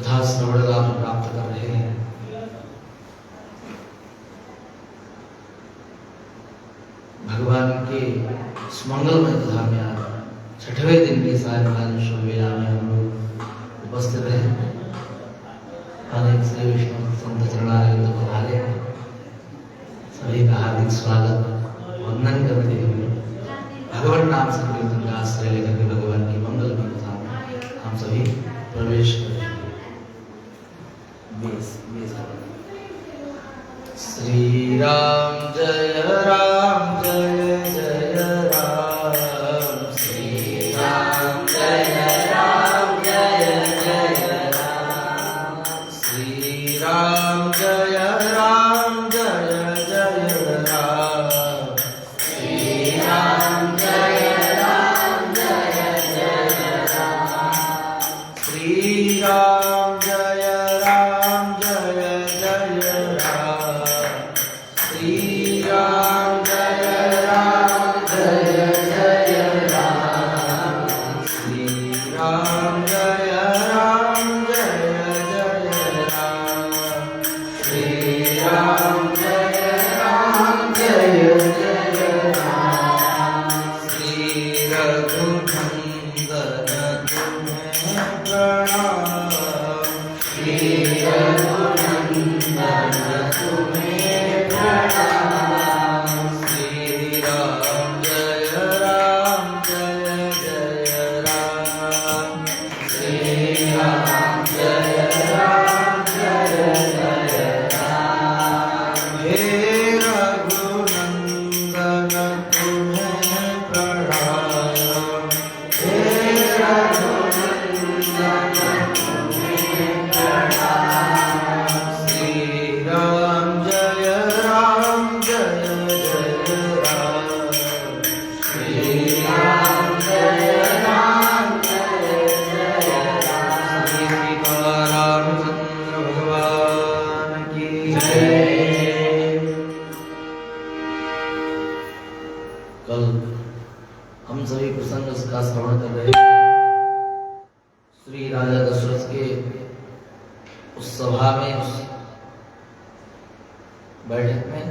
कथा श्रवण लाभ प्राप्त कर रहे हैं। भगवान के मंगलमय कथा में आज छठवें दिन के सायंकालीन शुभ वेला में हम लोग उपस्थित हैं। अनेक श्री विष्णु संत चरणारविंद पधारे हैं। सभी का हार्दिक स्वागत वंदन करते हुए भगवान नाम संकीर्तन का आश्रय लेकर के भगवान की मंगलमय कथा में हम सभी प्रवेश करें। श्री राम जय राम जय जय राम। श्री राम जय राम जय जय राम। श्री राम जय राम जय जय राम। श्री राम जय राम जय जय राम। श्री राम जय राम जय जय राम। श्री राम जय राम जय जय राम। श्री राम जय राम जय जय राम। श्री राम जय राम जय जय राम। श्री रघुनंदन तुम्हें प्रणाम। श्री रघुनंदन तुम्हें प्रणाम। श्री राम जय राम जय जय राम। श्री राम जय राम जय जय राम। हे रघुनंदन तुम्हें प्रणाम। हे रघुनंदन तुम्हें प्रणाम। श्री राम जय राम जय जय राम। श्री राम जय राम जय जय राम। श्री रामचंद्र भगवान की जय। कल हम सभी प्रसंग का श्रवण कर रहे हैं। श्री राजा दशरथ के उस सभा में, उस बैठक में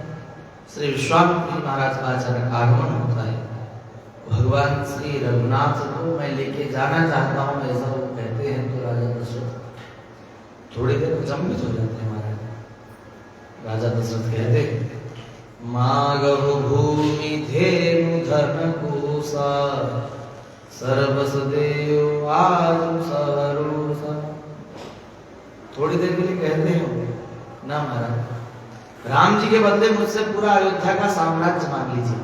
श्री विश्वामित्र जी महाराज का अचानक आगमन होता है। भगवान श्री रघुनाथ को मैं लेके जाना चाहता हूँ, ऐसा वो कहते हैं। तो राजा दशरथ थोड़ी देर अचंभित हो जाते हैं। महाराज राजा दशरथ कहते हैं, मागहु भूमि धेनु धन कोसा, सर्वस देव आजु सरोसा। थोड़ी देर के लिए कहते हैं ना महाराज, राम जी के बदले मुझसे पूरा अयोध्या का साम्राज्य मांग लीजिए,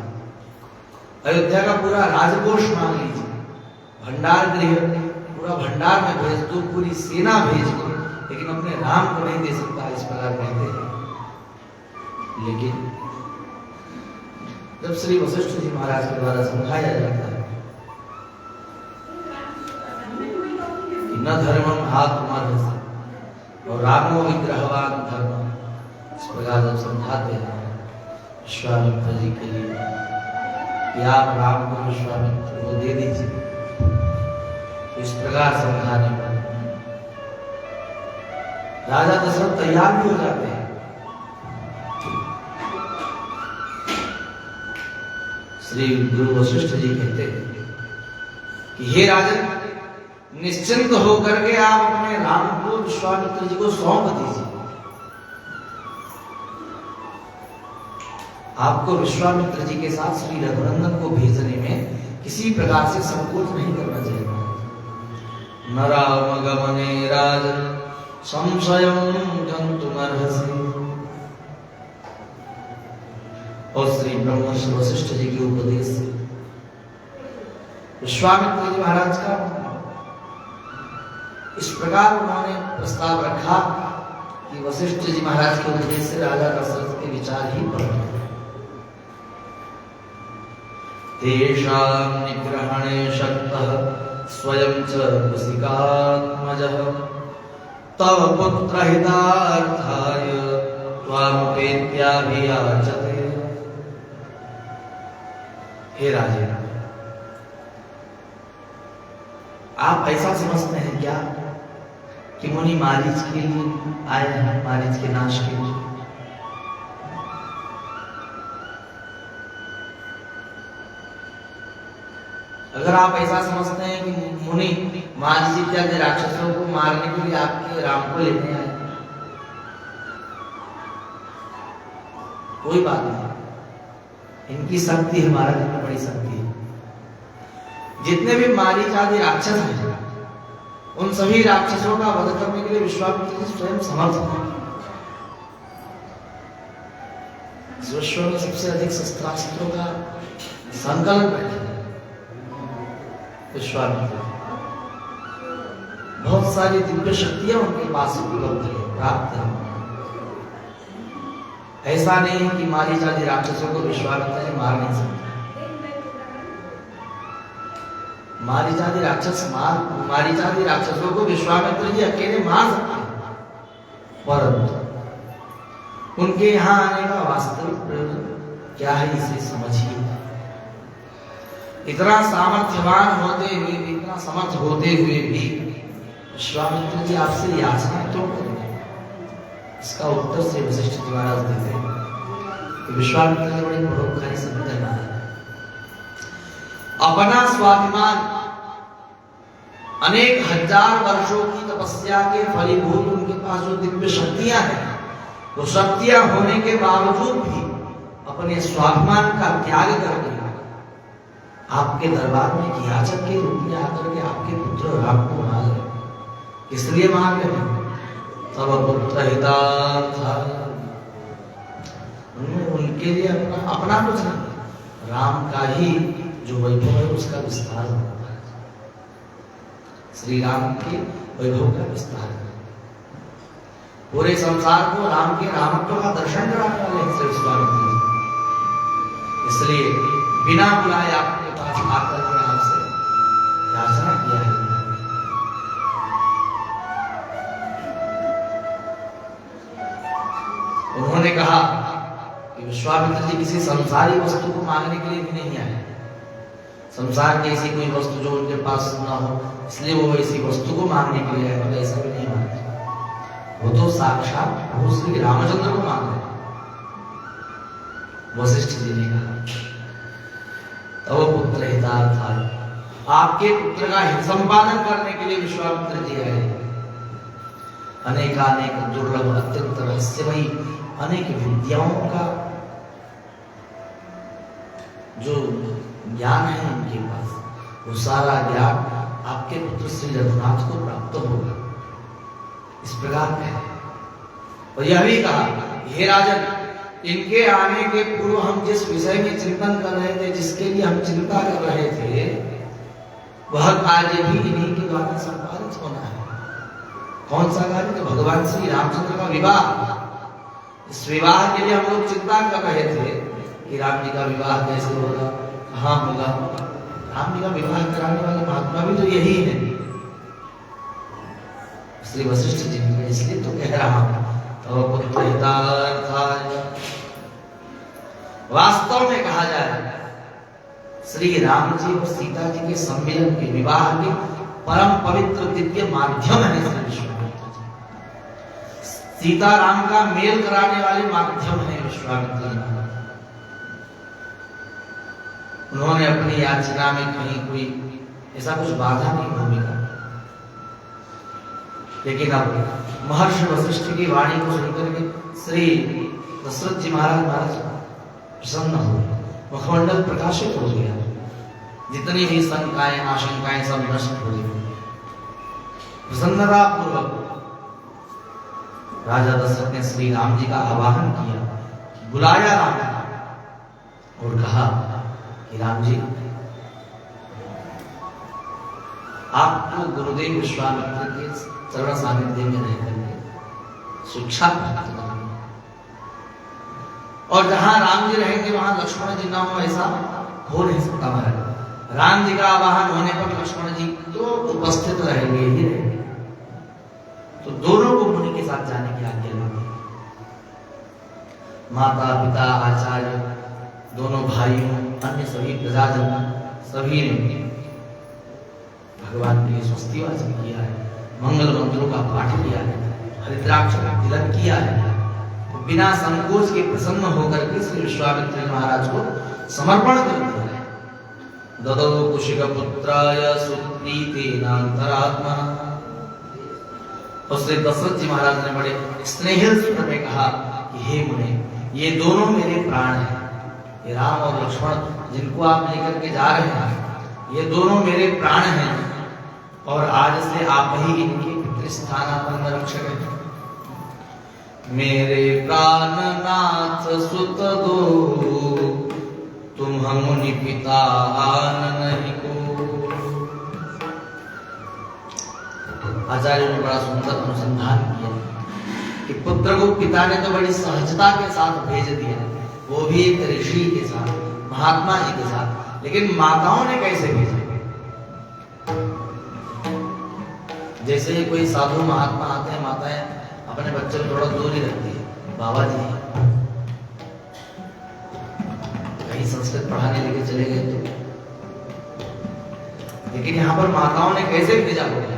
अयोध्या का पूरा राजकोष मांग लीजिए, भंडार गृह पूरा भंडार में भेज दो, पूरी सेना भेज दो, लेकिन अपने राम को नहीं दे सकता। इस प्रकार कहते हैं। लेकिन जब श्री वशिष्ठ जी महाराज के द्वारा समझाया जाता है कि न धर्मम आत्मर्थ और रामो विग्रहवान धर्म, इस प्रकार जब समझाते हैं विश्वामित्र जी के लिए कि आप राम को विश्वामित्र को दे दीजिए, तो इस प्रकार समझाने पर राजा दशरथ तैयार भी हो जाते हैं। श्री गुरु वशिष्ठ जी कहते हैं कि हे राजन, निश्चिंत होकर के आप अपने राम को विश्वामित्र जी को सौंप दीजिए। आपको विश्वामित्र जी के साथ श्री रघुनंदन को भेजने में किसी प्रकार से संकोच नहीं करना चाहिए। न राम गमने राजन संशयं जंतुमर्हसि। और श्री ब्रह्मर्षि वशिष्ठ जी के उपदेश से विश्वामित्र जी महाराज का इस प्रकार उन्होंने प्रस्ताव रखा कि वशिष्ठ जी महाराज के उपदेश से राजा दशरथ के विचार ही पलट गए। तेषां निग्रहणे शक्तः स्वयं च कुसिकात्मजः तव पुत्रहितार्थाय त्वामुपेत्याभियाचते। हे राजे, आप ऐसा समझते हैं क्या कि मुनि मारीच के लिए आए हैं, मारीच के नाश के लिए। अगर आप ऐसा समझते हैं कि मुनि मारीच इत्यादि राक्षसों को मारने के लिए आपके राम को लेने आए, कोई बात नहीं, इनकी शक्ति हमारा जितनी बड़ी शक्ति है। जितने भी मारीच आदि राक्षस हैं, उन सभी राक्षसों का वध करने के लिए विश्वामित्र जी स्वयं समर्थ हैं। विश्व में सबसे अधिक शस्त्रास्त्रों का संकलन बैठे विश्वामित्र, बहुत सारी दिव्य शक्तियां उनके पास उपलब्ध है, प्राप्त है। ऐसा नहीं है कि मारीच आदि राक्षसों को विश्वामित्र जी मार नहीं सकते। मारीच आदि राक्षसों को विश्वामित्र जी अकेले मार सकते हैं, परंतु उनके यहाँ आने का वास्तविक प्रयोजन क्या है, इसे समझिए। इतना सामर्थ्यवान होते हुए, इतना समर्थ होते हुए भी विश्वामित्र जी आपसे याचना क्यों करेंगे? इसका उत्तर से वशिष्ठ जी महाराज देते हैं कि विश्वामित्र जी बड़े परोपकारी संत हैं। अपना स्वाभिमान अनेक हजार वर्षों की तपस्या के फलीभूत उनके पास जो दिव्य शक्तियां हैं, वो शक्तियां होने के बावजूद भी अपने स्वाभिमान का त्याग करके आपके दरबार में याचक के रूप में आकर के आपके पुत्र राम को मांग रहे। इसलिए मांग रहे तब पुत्र हितार्थाय, उनके लिए अपना कुछ नहीं, राम का ही जो वैभव है उसका विस्तार होता है। श्री राम के वैभव का विस्तार है। पूरे संसार को राम के रामत्व का दर्शन कराने वाले हैं श्री विश्वामित्र जी। इसलिए बिना बुलाए आपके पास आकर के आपसे याचना किया है। उन्होंने कहा कि विश्वामित्र जी किसी संसारी वस्तु को मांगने के लिए भी नहीं आए। संसार की ऐसी कोई वस्तु जो उनके पास ना हो, इसलिए वो ऐसी वस्तु को मांगने के लिए आए, तो ऐसा भी नहीं मांगते। वो तो साक्षात वो श्री रामचंद्र को मांग रहे। वशिष्ठ जी ने कहा तब पुत्र हितार्थाय, आपके पुत्र का हित संपादन करने के लिए विश्वामित्र जी आए। अनेकानेक दुर्लभ अत्यंत रहस्यमयी अनेक विद्याओं का जो ज्ञान है इनके पास, वो सारा ज्ञान आपके पुत्र श्री रघुनाथ को प्राप्त होगा। इस प्रकार है। और यह भी कहा, हे राजन, इनके आने के पूर्व हम जिस विषय में चिंतन कर रहे थे, जिसके लिए हम चिंता कर रहे थे, वह कार्य भी इन्हीं के द्वारा संपादित होना है। कौन सा कार्य? तो भगवान श्री रामचंद्र का विवाह। इस विवाह के लिए हम लोग चिंता कर रहे थे कि राम जी का विवाह कैसे होगा, कहाँ होगा। राम जी का विवाह कराने वाले महात्मा भी तो यही है, श्री वशिष्ठ जी ने। इसलिए तो कह रहा हूं तो पुत्र हितार्थाय। वास्तव में कहा जाए, श्री राम जी और सीता जी के सम्मिलन के विवाह के परम पवित्र दिव्य माध्यम है श्री विश्वामित्र जी। सीता राम का मेल कराने वाले माध्यम है विश्वामित्र जी। उन्होंने अपनी याचना में कहीं कोई ऐसा कुछ बाधा नहीं भूमिका, लेकिन अब महर्षि वशिष्ठ की वाणी को सुनकर के श्री दशरथ जी महाराज प्रसन्न हो, मुखमंडल प्रकाशित हो गया। जितनी भी शंकाएं आशंकाएं सब नष्ट हो गई। प्रसन्नता पूर्वक राजा दशरथ ने श्री राम जी का आवाहन किया, बुलाया राम और कहा कि राम जी, आप तो गुरुदेव विश्वामित्र के चरण सानिध्य में रह करके शिक्षा प्राप्त करेंगे, और जहां राम जी रहेंगे वहां लक्ष्मण जी ना हो, ऐसा हो नहीं सकता महाराज। राम जी का आवाहन होने पर लक्ष्मण जी तो उपस्थित रहेंगे ही रहेंगे। तो दोनों को मुनि के साथ जाने की आज्ञा दी। माता पिता आचार्य दोनों भाइयों अन्य सभी प्रजाजन सभी ने भगवान के लिए स्वस्ति वाचन किया है। मंगल मंत्रों का पाठ किया है, हरिद्राक्ष का तिलक किया है, तो बिना संकोच के प्रसन्न होकर के श्री विश्वामित्र महाराज को समर्पण कर दिया है। ददौ कुशिक पुत्राय सुप्रीतेनांतरात्मा। और श्री दशरथ जी महाराज ने बड़े स्नेहिल स्वर में कहा कि हे मुने, ये दोनों मेरे प्राण हैं, ये राम और लक्ष्मण जिनको आप लेकर के जा रहे हैं, ये दोनों मेरे प्राण हैं और आज से आप ही इनके पितृस्थानापन्न रक्षक हैं। मेरे प्राणनाथ सुत दो, तुम मुनि पिता आन नहीं को। आचार्य ने बड़ा सुंदर अनुसंधान किया कि पुत्र को पिता ने तो बड़ी सहजता के साथ भेज दिया, वो भी एक ऋषि के साथ, महात्मा जी के साथ, लेकिन माताओं ने कैसे भेजा? जैसे ही कोई साधु महात्मा आते हैं, माताएं अपने बच्चे को थोड़ा दूर ही रखती है, बाबा जी कहीं संस्कृत पढ़ाने लेके चले गए तो, लेकिन यहाँ पर माताओं ने कैसे भेजा होगा?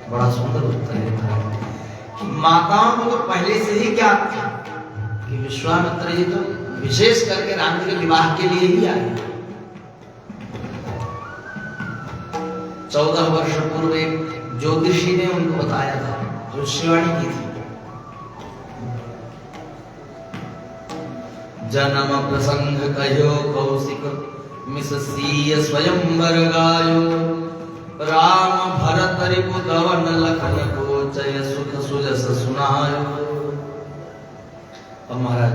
बड़ा सुंदर उत्तर है कि माताओं को तो पहले से ही क्या था कि विश्वामित्र जी तो विशेष करके राम जी के विवाह के लिए ही आए। 14 वर्ष पूर्व एक ज्योतिषी ने उनको बताया था, भविष्यवाणी की थी। जन्म प्रसंग कहो कौशिक मिससीय स्वयंवर गायो, राम भरत रिपु धवन लखन को चय सुख सुजस सुनायो। अब महाराज,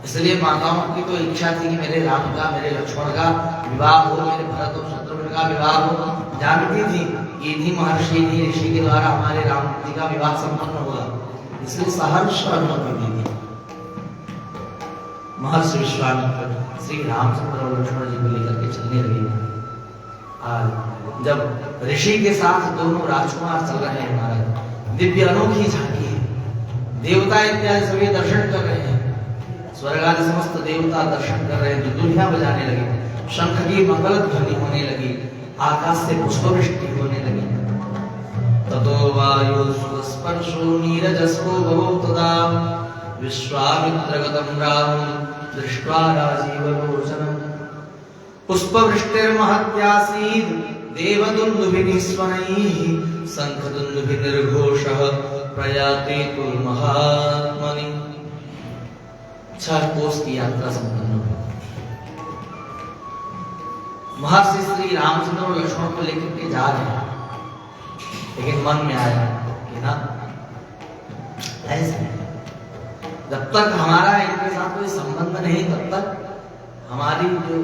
इसलिए माताओं की तो इच्छा थी कि मेरे राम का, मेरे लक्ष्मण का विवाह हो, मेरे भरत और शत्रुघ्न का विवाह हो। जानती थी इन्हीं महर्षि, इन्हीं ऋषि के द्वारा हमारे राम जी का विवाह संपन्न होगा, इसलिए सहर्ष अनुमति दी थी। महर्षि विश्वामित्र श्री रामचंद्र और लक्ष्मण जी को लेकर के चलने लगे। आज जब ऋषि के साथ दोनों राजकुमार चल रहे हैं महाराज, दिव्य अनोखी झांकी है, देवता इत्यादि सभी दर्शन कर रहे हैं, स्वर्ग आदि समस्त देवता दर्शन कर रहे हैं, दुनिया बजाने लगे, शंख की मंगल ध्वनि होने लगी, आकाश से पुष्पवृष्टि होने लगी। ततो वायु स्पर्शो नीरजस्को भवो तदा, विश्वामित्रगतं रामं दृष्ट्वा राजीवलोचनम्। पुष्पवृष्टिर्महत्यासीत् देवदुन्दुभिः स्वनैः, शंखदुन्दुभिर्घोषः प्रयाते तु महात्मनि। 6 कोस की यात्रा संपन्न हुई। महर्षि श्री रामचंद्र और लक्ष्मण को लेकर के जा रहे हैं, लेकिन मन में आया कि ना, ऐसे जब तक हमारा इनके साथ कोई संबंध नहीं, तब तक हमारी जो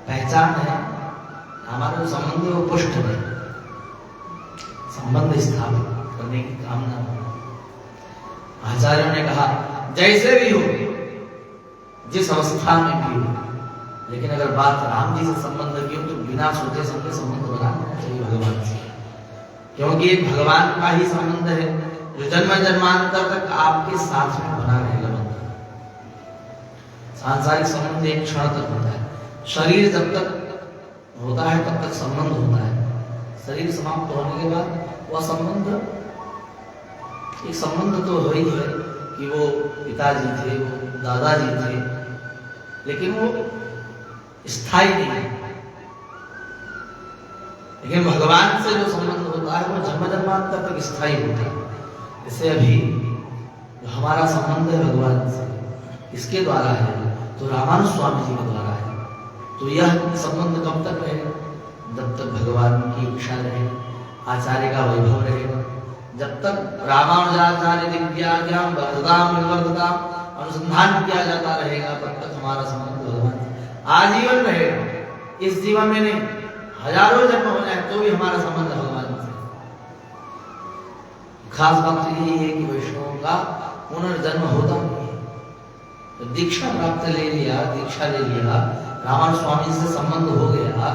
पहचान है, हमारा जो संबंध है वो पुष्ट नहीं, संबंध स्थापित करने की कामना। आचार्यों ने कहा जैसे भी हो, जिस अवस्था में भी हो, लेकिन अगर बात राम जी से संबंध की हो तो बिना सोचे समझे संबंध बना लेना चाहिए भगवान से, क्योंकि एक भगवान का ही संबंध है जो जन्म जन्मांतर तक आपके साथ में बना रहेगा। सांसारिक संबंध एक क्षण तक होता है, शरीर जब तक होता है तब तक संबंध होता है, शरीर समाप्त होने के बाद वह संबंध, एक संबंध तो हो ही है कि वो पिताजी थे, वो दादाजी थे, लेकिन वो स्थायी नहीं है। लेकिन भगवान से जो संबंध होता है वो जन्म जन्मांतर तक स्थायी होता है। जैसे अभी जो हमारा संबंध है भगवान से, इसके द्वारा है, तो रामानुज स्वामी जी के द्वारा है। तो यह संबंध कब तक रहेगा? जब तक भगवान की इच्छा रहेगी, आचार्य का वैभव रहेगा, जब तक रामानुजाचार्य दिव्याज्ञान वर्धताम अनुसंधान किया जाता रहेगा, तब तक हमारा संबंध भगवान आजीवन रहेगा। इस जीवन में नहीं, हजारों जन्म हो जाए तो भी हमारा संबंध भगवान से। खास बात तो यही है कि वैष्णवों का पुनर्जन्म होता नहीं है। तो दीक्षा प्राप्त ले लिया, दीक्षा ले लिया, रामानुज स्वामी से संबंध हो गया,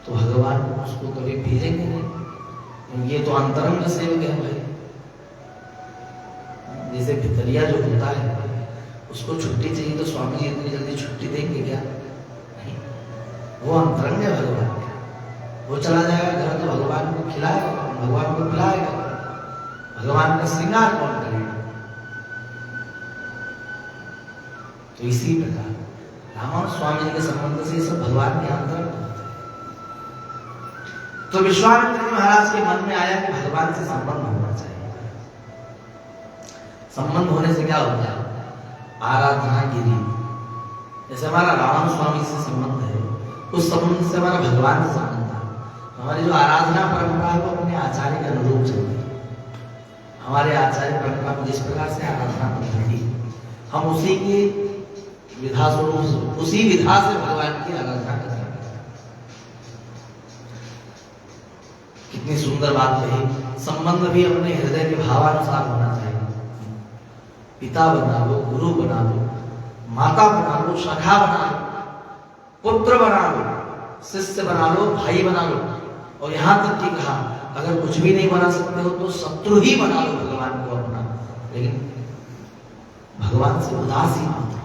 तो भगवान उसको कभी भेजेंगे नहीं। ये तो अंतरंग सेवक है भाई। जैसे भितरिया जो होता है उसको छुट्टी चाहिए तो स्वामी जी इतनी जल्दी छुट्टी देंगे क्या? नहीं, वो अंतरंग है भगवान का। वो चला जाएगा घर तो भगवान को खिलाएगा, भगवान को खिलाएगा, भगवान का श्रृंगार कौन करेगा? तो इसी प्रकार रामानुज स्वामी जी के संबंध से सब भगवान के अंतर्गत होते हैं। तो विश्वामित्र जी महाराज के मन में आया कि भगवान से संबंध होना चाहिए। संबंध होने से क्या होता है? आराधना गिरी। जैसे हमारा रामानुज स्वामी से संबंध है, उस संबंध से हमारा भगवान से संबंध है। हमारी जो आराधना परंपरा है वो अपने आचार्य के अनुरूप चलती है। हमारे आचार्य परंपरा में जिस प्रकार से आराधना पद्धति, हम उसी की विधा स्वरूप, उसी विधा से भगवान की आराधना करते हैं। कितनी सुंदर बात कही। संबंध भी अपने हृदय के भावानुसार होना चाहिए। पिता बना लो, गुरु बना लो, माता बना लो, सखा बना लो, पुत्र बना लो, शिष्य बना लो, भाई बना लो, और यहां तक कि कहा अगर कुछ भी नहीं बना सकते हो तो शत्रु ही बना लो भगवान को अपना, लेकिन भगवान से उदासीन मत रहो।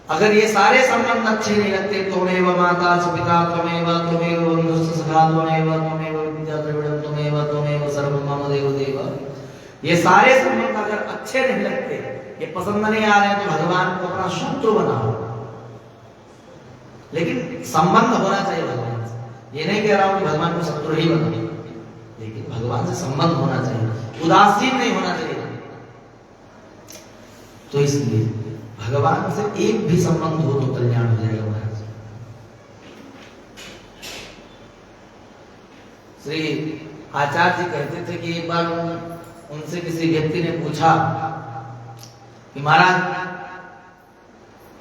अगर ये सारे संबंध अच्छे नहीं लगते, त्वमेव माता च पिता त्वमेव त्वमेव बन्धुश्च सखा त्वमेव त्वमेव विद्या द्रविड़ं त्वमेव त्वमेव सर्वं मम देव देव, ये सारे संबंध अगर अच्छे नहीं लगते, ये पसंद नहीं आ रहे, तो भगवान को अपना शत्रु बनाओ। लेकिन संबंध होना चाहिए भगवान से। ये नहीं कह रहा हूं कि भगवान को शत्रु ही बनाओ, लेकिन भगवान से संबंध होना चाहिए, उदासीन नहीं होना चाहिए। तो इसलिए भगवान से एक भी संबंध हो तो कल्याण हो जाएगा महाराज। श्री आचार्य जी कहते थे कि एक बार उनसे किसी व्यक्ति ने पूछा कि महाराज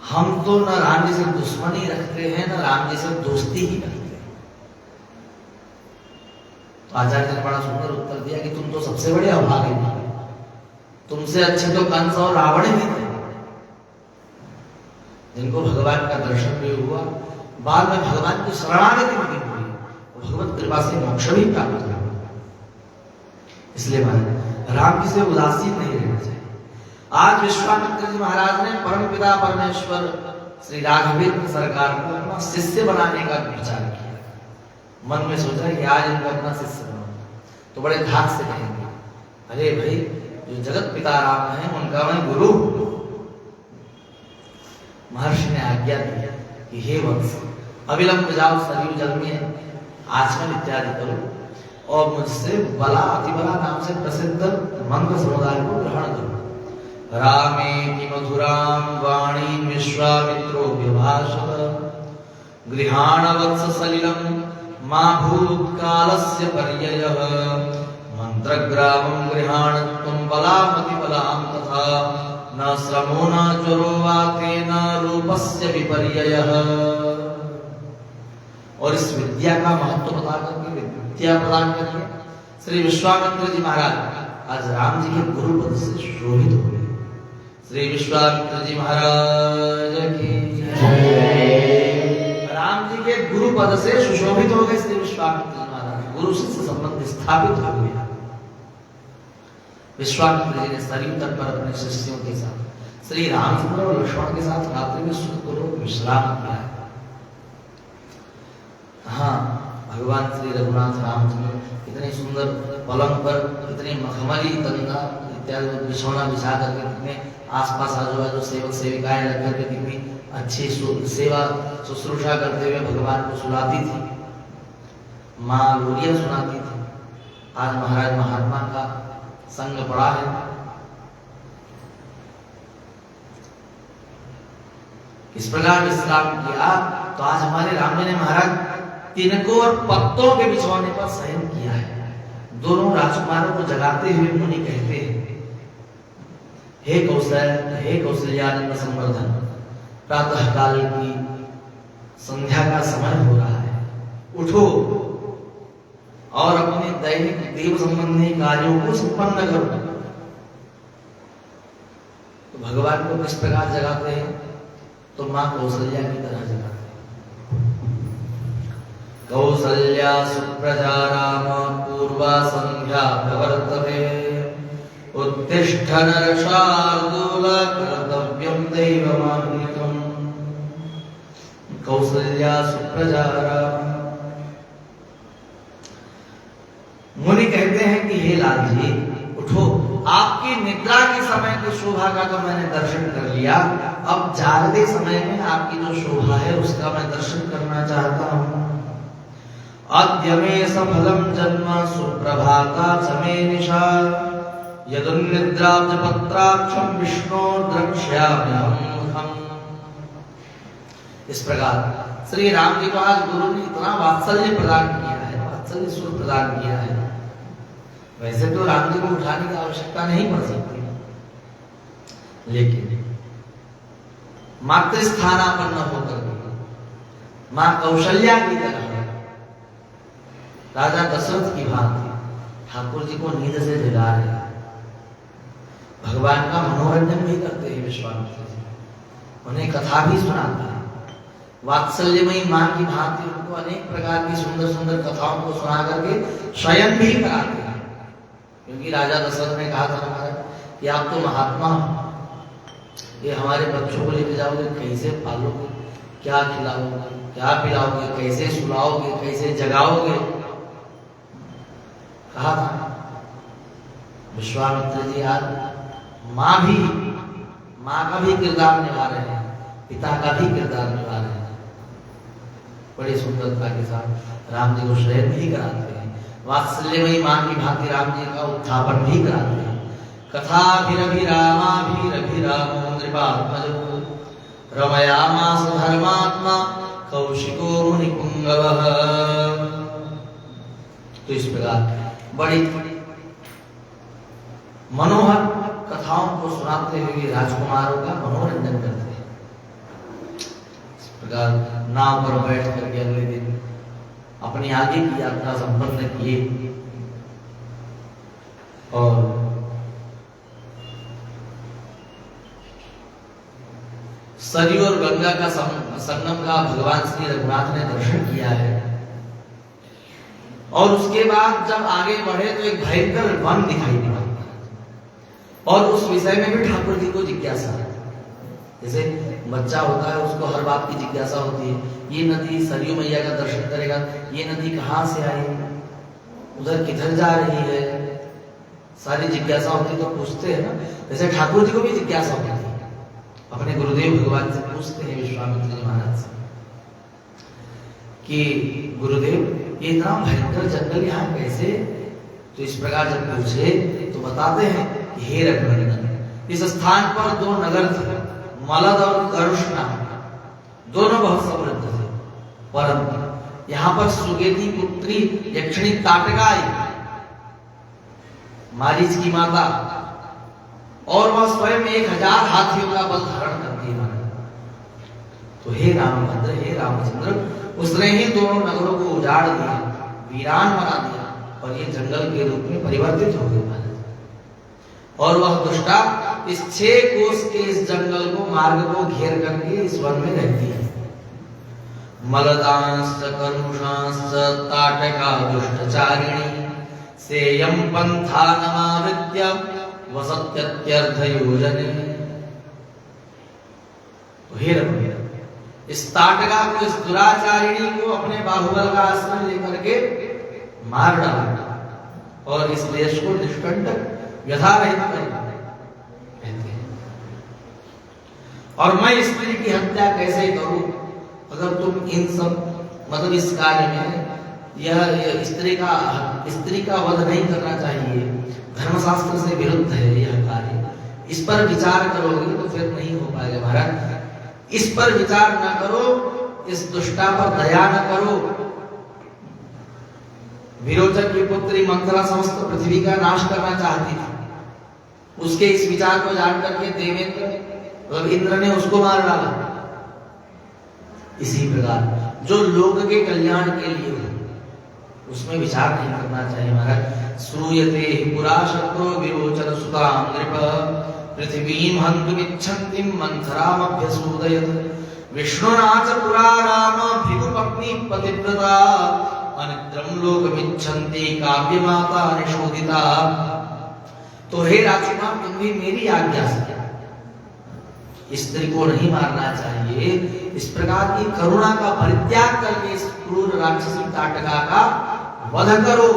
हम तो न राम जी से दुश्मनी रखते हैं, न राम जी से दोस्ती ही रखते हैं। तो आचार्य ने बड़ा सुंदर उत्तर दिया कि तुम तो सबसे बड़े अभागे थे, तुमसे अच्छे तो कंस और रावण ही थे, जिनको भगवान का दर्शन भी हुआ, बाद में भगवान की शरणागति भी हुई, भगवत कृपा से मोक्ष भी प्राप्त हुआ। इसलिए महाराज राम जी से उदासीन नहीं रहना चाहिए। आज विश्वामित्र जी महाराज ने परमपिता परमेश्वर श्री राघवेंद्र सरकार को अपना शिष्य बनाने का विचार किया। मन में सोचा कि आज इनको अपना शिष्य बनाऊंगा। तो बड़े धाक से कहेंगे, अरे भाई जो जगत पिता राम हैं उनका मैं गुरु। महर्षि ने आज्ञा दी कि हे वत्स, अविलंब जाओ सरयू जल में आचमन इत्यादि करो और मुझसे बला अतिबला नाम से प्रसिद्ध मंत्र समुदाय को ग्रहण करो। रामे की मधुराम वाणी विश्वामित्रो व्यभाषत गृहाण वत्स सलिलम मा भूतकालस्य पर्ययः मंत्रग्रामं गृहाण त्वं बलामति बलाम तथा न श्रमो न ज्वरो वा तेन रूपस्य विपर्ययः। और इस विद्या का महत्व बता करके, विद्या प्रदान करके श्री विश्वामित्र जी महाराज आज राम जी के गुरु पद से शोभित हो गए। श्री विश्वामित्र जी महाराज की जय। राम जी के गुरु पद से सुशोभित हो गए श्री विश्वामित्र जी महाराज, गुरु शिष्य संबंध स्थापित हो गया। विश्वामित्र जी ने सरयू तट पर अपने शिष्यों के साथ श्री रामचंद्र और लक्ष्मण के साथ रात्रि में सुखपूर्वक विश्राम किया। हाँ, भगवान श्री रघुनाथ रामचंद्र इतने सुंदर पलंग पर, इतने मखमली तंगा इत्यादि बिछौना बिछा करके, कितने आसपास आजू बाजू सेवक सेविकाएं रख करके कितनी अच्छी सेवा शुश्रूषा करते हुए भगवान को सुलाती थी, माँ लोरिया सुनाती थी। आज महाराज महात्मा का संग पड़ा है। इस प्रकार विश्राम किया तो आज हमारे राम जी ने महाराज तिनको और पत्तों के बिछौने पर शयन किया है। दोनों राजकुमारों को जगाते हुए मुनि कहते हैं, हे कौशल, हे कौशल्यानंद संवर्धन, प्रातः काल की संध्या का समय हो रहा है, उठो और अपने दैनिक देव संबंधी कार्यों को संपन्न करो। तो भगवान को किस प्रकार जगाते हैं? तो मां कौशल्या की तरह जगाते हैं। कौसल्या सुप्रजा राम पूर्वा संध्या प्रवर्तते उत्तिष्ठ नरशार्दूल कर्तव्यं दैवमान्वितम्। कौसल्या सुप्रजा राम, मुनि कहते हैं कि हे लाल जी उठो, आपकी निद्रा के समय की शोभा का तो मैंने दर्शन कर लिया, अब जागते समय में आपकी जो शोभा है उसका मैं दर्शन करना चाहता हूँ। अद्य मे सफलम जन्म सुप्रभाता समे निशा यदुन्निद्राब्जपत्राक्षं विष्णो द्रक्ष्याम्यहम्। इस प्रकार श्री राम जी को आज गुरु ने इतना वात्सल्य प्रदान किया है, वात्सल्य सुर प्रदान किया है। वैसे तो राम जी को उठाने की आवश्यकता नहीं पड़ सकती, लेकिन मातृ स्थानापन्न होकर मां कौशल्या की तरह राजा दशरथ की भांति ठाकुर जी को नींद से जगा रहे हैं, भगवान का मनोरंजन भी करते हैं विश्वामित्र जी, उन्हें कथा भी सुनाते हैं। वात्सल्यमयी मां की भांति उनको अनेक प्रकार की सुंदर सुंदर कथाओं को सुना करके शयन भी कराते हैं, क्योंकि राजा दशरथ ने कहा था महाराज कि आप तो महात्मा हो, ये हमारे बच्चों को लेके जाओगे, कैसे पालोगे, क्या खिलाओगे, क्या पिलाओगे, कैसे सुलाओगे, कैसे जगाओगे। कहा था विश्वामित्र जी आज माँ का भी किरदार निभा रहे हैं, पिता का भी किरदार निभा रहे हैं। बड़ी सुंदरता के साथ राम जी को शयन भी कराते हैं, वात्सल्यमयी मां की भांति राम जी का उत्थापन भी कराते हैं। कथा रामो नृपात्मजो रमयामास धर्मात्मा कौशिको मुनिपुंगवः। तो इस प्रकार बड़ी मनोहर कथाओं को सुनाते हुए राजकुमारों का मनोरंजन करते हैं। इस प्रकार नाव पर बैठ करके अगले दिन अपनी आगे की यात्रा संपन्न किए और सरयू और गंगा का संगम का भगवान श्री रघुनाथ ने दर्शन किया है। और उसके बाद जब आगे बढ़े तो एक भयंकर वन दिखाई दिया और उस विषय में भी ठाकुर जी को जिज्ञासा है। जैसे बच्चा होता है उसको हर बात की जिज्ञासा होती है, ये नदी सरयू मैया का दर्शन करेगा, ये नदी कहाँ से आई, उधर किधर जा रही है, सारी जिज्ञासा होती तो पूछते हैं ना। जैसे ठाकुर जी को भी जिज्ञासा होती है, अपने गुरुदेव भगवान से पूछते हैं विश्वामित्र जी महाराज से कि गुरुदेव ये इतना भयंकर जंगल यहाँ कैसे। तो इस प्रकार जब पूछे तो बताते हैं कि हे रघुनंदन, इस स्थान पर दो नगर थे, मलद और करुष्णा, दोनों बहुत समृद्ध थे, परंतु यहाँ पर सुगेती पुत्री यक्षिणी ताटका आई, मारीच की माता, और वह स्वयं 1000 हाथियों का बल धारण करती है। तो हे रामभद्र, हे रामचंद्र, उसने ही दोनों नगरों को उजाड़ दिया, वीरान बना दिया और ये जंगल के रूप में परिवर्तित हो गए महाराज। और वह दुष्टा इस 6 कोस के इस जंगल को, मार्ग को घेर करके इस वन में रहती है। मलदांश्च करुषांश्च ताटका दुष्टचारिणी सेयं पंथा नमावृत्य वसत्यत्यर्थ योजने। तो हे रघुवीर, इस ताटका को, इस दुराचारिणी को अपने बाहुबल का आश्रय लेकर के मार डाला और इस देश को निष्कंटक व्यथारहित कहते हैं। और मैं स्त्री की हत्या कैसे करूं अगर तुम इन सब मतलब इस कार्य में यह स्त्री का वध नहीं करना चाहिए, धर्मशास्त्र से विरुद्ध है यह कार्य, इस पर विचार करोगे तो फिर नहीं हो पाएगा महाराज। इस पर विचार न करो, इस दुष्टा पर दया न करो। विरोचन की पुत्री मंथरा समस्त पृथ्वी का नाश करना चाहती थी, उसके इस विचार को जान करके देवेंद्र इंद्र ने उसको मार डाला। इसी प्रकार जो लोक के कल्याण के लिए हो उसमें विचार नहीं करना चाहिए महाराज। श्रूयते पुरा शत्रो विरोचन सुतां नृप पृथ्वीं हन्तुमिच्छन्तीं मंथरामभ्यसूदयत् विष्णुना च पुरा राम भिगुपत्नी पतिव्रता अनिद्रं लोकमिच्छन्ति काव्यमाता निशोधिता। तो हे राजकुमार, तुम भी मेरी आज्ञा से स्त्री को नहीं मारना चाहिए, इस प्रकार की करुणा का परित्याग करके इस क्रूर राक्षसी ताटका का वध करो,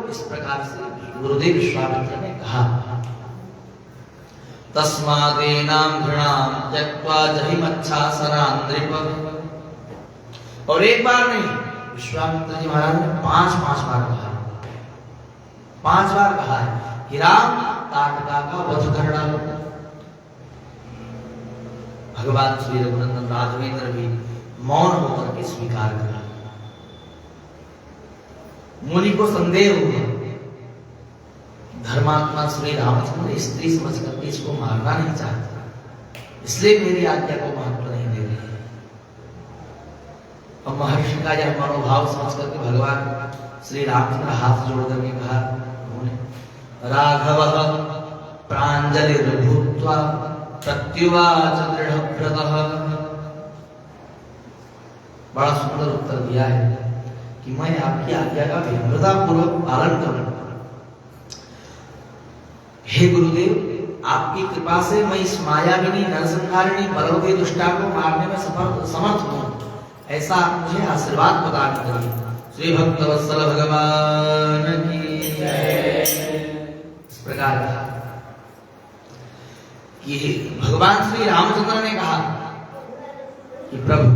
इस प्रकार से गुरुदेव विश्वामित्र ने कहा। तस्मादेनाम घृणाम त्यक्त्वा जहिमच्छासनान् नृप। और एक बार नहीं, विश्वामित्र जी महाराज ने 5 बार कहा, 5 बार कहा है कि राम ताटका का वध कर डालो। भगवान श्री रघुनंदन राघवेंद्र भी मौन होकर के स्वीकार करा। मुनि को संदेह हुआ, धर्मात्मा श्री रामचंद्र स्त्री समझ करके इसको मारना नहीं चाहता, इसलिए मेरी आज्ञा को महत्व नहीं दे रहे। अब महर्षि का यह मनोभाव समझ करके भगवान श्री रामचंद्र हाथ जोड़ करके कहा, राघव प्रांजलिर्भूत्वा प्रत्युवाच दृढ़व्रतः। बड़ा सुंदर उत्तर दिया है कि मैं आपकी आज्ञा का विनम्रता पूर्वक पालन करूंगा। हे गुरुदेव, आपकी कृपा से मैं इस मायाविनी नरसंहारिणी बलवती दुष्टा को मारने में समर्थ हूं, ऐसा आप मुझे आशीर्वाद प्रदान करिए। श्री भक्तवत्सल भगवान की जय। इस प्रकार कि भगवान श्री रामचंद्र ने कहा कि प्रभु,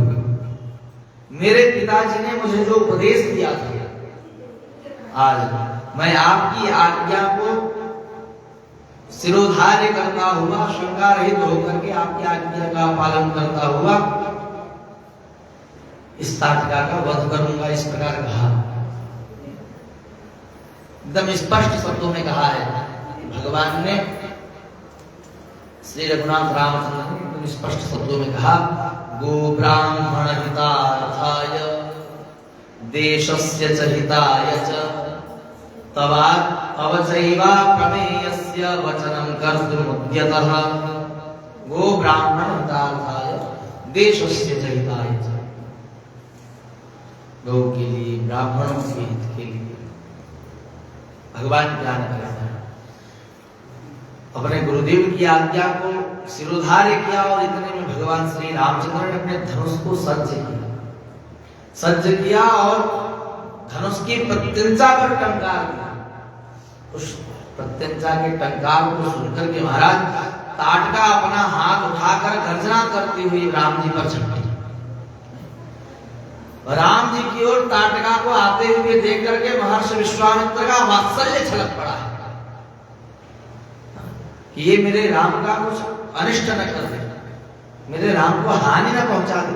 मेरे पिताजी ने मुझे जो उपदेश दिया था, आज मैं आपकी आज्ञा को सिरोधार्य करता हुआ, शंका रहित होकर के आपकी आज्ञा का पालन करता हुआ इस ताटका का वध करूंगा। इस प्रकार कहा, एकदम स्पष्ट शब्दों में कहा है भगवान ने। श्री रघुनाथ रामचंद्र ने स्पष्ट शब्दों में कहा, गो ब्राह्मण हितार्थाय देशस्य च हिताय च तवा अवचैवा प्रमेयस्य वचनं कर्तुमुद्यतः। गो ब्राह्मण हितार्थाय देशस्य च हिताय च। गौ के लिए, ब्राह्मणों के हित के लिए भगवान ज्ञान करता है। अपने गुरुदेव की आज्ञा को सिरोधार्य किया और इतने में भगवान श्री रामचंद्र ने अपने धनुष को सज्ज किया और धनुष की प्रत्यंचा पर टंकार दिया। उस प्रत्यंचा के टंकार को सुनकर के महाराज ताटका अपना हाथ उठाकर गर्जना करती हुई राम जी पर झपटी। राम जी की ओर ताटका को आते हुए देख करके महर्षि विश्वामित्र का वात्सल्य छलक पड़ा है कि ये मेरे राम का कुछ अनिष्ट न कर दे, मेरे राम को हानि न पहुंचा दे।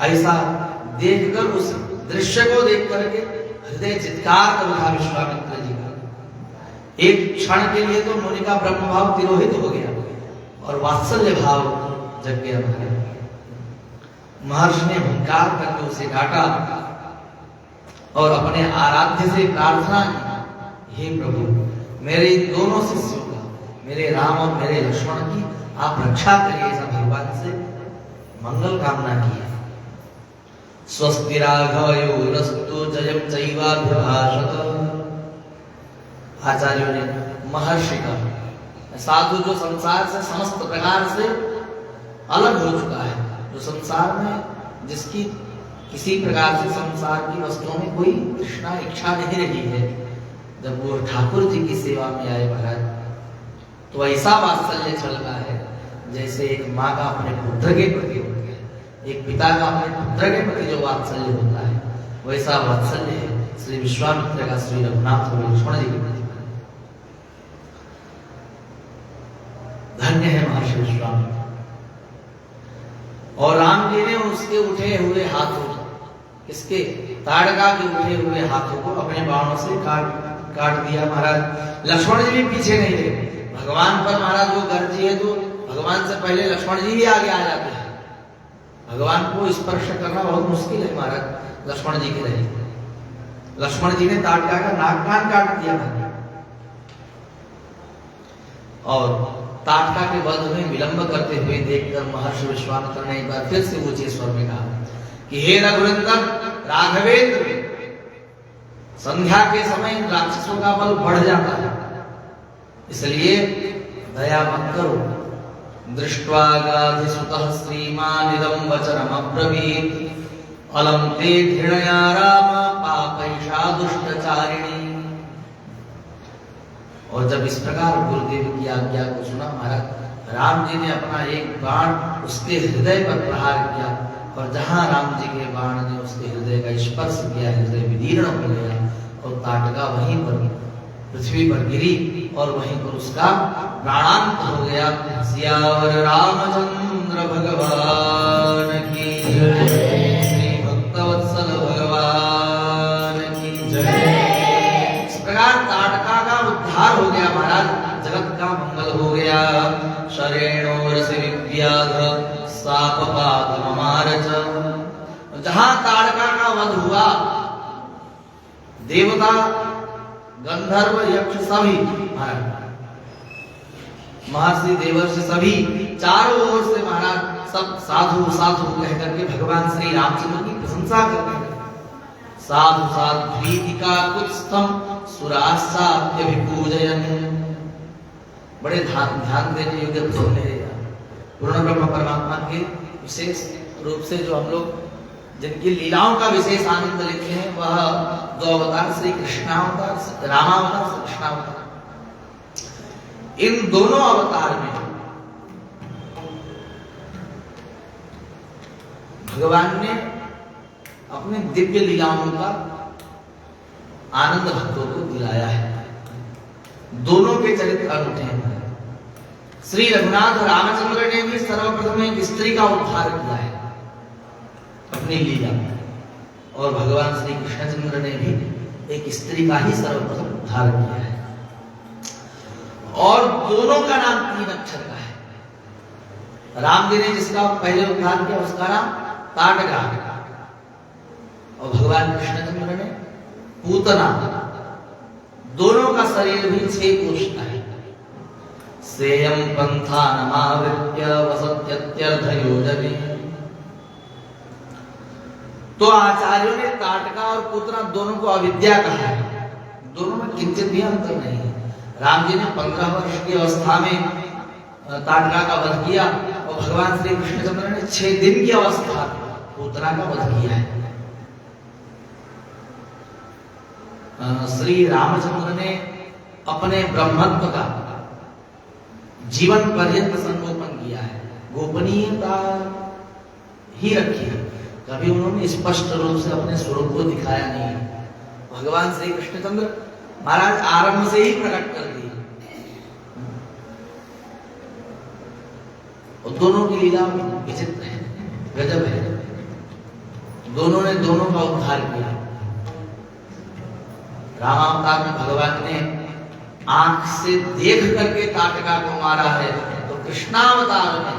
ऐसा देखकर, उस दृश्य को देख करके हृदय चित्कार कर उठा विश्वामित्र जी का। एक क्षण के लिए तो मुनि का ब्रह्म भाव तिरोहित हो गया और वात्सल्य भाव जग गया। महर्षि ने हुंकार करके उसे काटा और अपने आराध्य से प्रार्थना की, हे प्रभु, मेरे इन दोनों शिष्यों का, मेरे राम और मेरे लक्ष्मण की आप रक्षा करिए। ऐसा भगवान से मंगल कामना की। स्वस्ति राघवयोरस्तु जयं चैवाभिभाषत। आचार्यों ने महर्षि का, साधु जो संसार से समस्त प्रकार से अलग हो चुका है, जो संसार में जिसकी किसी प्रकार से संसार की वस्तुओं में कोई तृष्णा इच्छा नहीं रही है, जब वो ठाकुर जी की सेवा में आए महाराज, तो ऐसा वात्सल्य चलता है जैसे एक माँ का अपने पुत्र के प्रति होता है, एक पिता का अपने पुत्र के प्रति जो वात्सल्य होता है, वैसा वात्सल्य है श्री विश्वामित्र का श्री रघुनाथ और लक्ष्मण जी के प्रति। धन्य है महर्षि विश्वामित्र। और राम जी ने उसके उठे हुए हाथों, इसके ताड़का के उठे हुए हाथों को अपने बाणों से काट दिया महाराज। लक्ष्मण जी भी पीछे नहीं रहे। भगवान पर महाराज वो गर्जी है तो भगवान से पहले लक्ष्मण जी भी आगे आ जाते हैं। भगवान को स्पर्श करना बहुत मुश्किल है महाराज, लक्ष्मण जी के रहे। लक्ष्मण जी ने ताड़का का नाक कान काट दिया था और ताटका के वध में विलंब करते हुए देखकर महर्षि विश्वामित्र ने एक बार फिर से ऊंचे स्वर में कहा कि हे रघुनंदन राघवेंद्र, संध्या के समय राक्षसों का बल बढ़ जाता है, इसलिए दया मत करो। दृष्ट्वा गाधिसुतः श्रीमानिदं वचनमब्रवीत् अलं ते घृणया राम पापैषा दुष्टचारिणी। और जब इस प्रकार गुरुदेव की आज्ञा को सुना, महाराज राम जी ने अपना एक बाण उसके हृदय पर प्रहार किया, और जहां राम जी के बाण ने उसके हृदय का स्पर्श किया, हृदय विदीर्ण हो गया और ताटका वहीं पर पृथ्वी पर गिरी और वहीं पर उसका प्राणांत हो गया। सियावर रामचंद्र भगवान की जय, श्री भक्तवत्सल भगवान की जय। इस प्रकार ताटका का उद्धार हो गया महाराज, जगत का मंगल हो गया। शरेणोरसि विद्याध सापपात ममारच। जहां ताड़का का वध हुआ, देवता गंधर्व यक्ष सभी, महर्षि देवर्षि सभी चारों ओर से महाराज सब साधु साधु कह करके भगवान श्री रामचंद्र की प्रशंसा करते हैं। साधु साधु प्रीतिका कुत्स्थम सुरासाभ्यभिपूजयन्। बड़े ध्यान देने योग्य प्रसंग है। पूर्ण ब्रह्म परमात्मा के विशेष रूप से जो हम लोग जिनकी लीलाओं का विशेष आनंद लेते हैं, वह दो अवतार श्री कृष्णावतार, रामावतार, श्री कृष्णावतार। इन दोनों अवतार में भगवान ने अपने दिव्य लीलाओं का आनंद भक्तों को दिलाया है। दोनों के चरित्र अनूठे हैं। श्री रघुनाथ रामचंद्र ने भी सर्वप्रथम एक स्त्री का उद्धार किया है अपनी लीला में, और भगवान श्री कृष्णचंद्र ने भी एक स्त्री का ही सर्वप्रथम उद्धार किया है, और दोनों का नाम 3 अक्षर का है। राम जी ने जिसका पहले उद्धार किया उसका नाम ताटका, और भगवान कृष्णचंद्र ने पूतना। दोनों का शरीर भी 6 कोश का है। सेयं पंथा नमावृत्य वसत्यत्यर्थ योजने। तो आचार्यों ने ताटका और पूतना दोनों को अविद्या कहा है। दोनों में किंचित भी अंतर नहीं है। राम जी ने 15 वर्ष की अवस्था में ताटका का वध किया, और भगवान श्री कृष्णचंद्र ने 6 दिन की अवस्था पूतना का वध किया है। श्री रामचंद्र ने अपने ब्रह्मत्व का जीवन पर्यंत संगोपन किया है, गोपनीयता ही रखी है। कभी उन्होंने स्पष्ट रूप से अपने स्वरूप को दिखाया नहीं है। भगवान श्री कृष्णचंद्र महाराज आरंभ से ही प्रकट कर दिए, और दोनों की लीला विचित्र है, गजब है। दोनों ने दोनों का उद्धार किया। रामावतार में भगवान ने आंख से देख करके ताटका को मारा है, तो कृष्णावतार में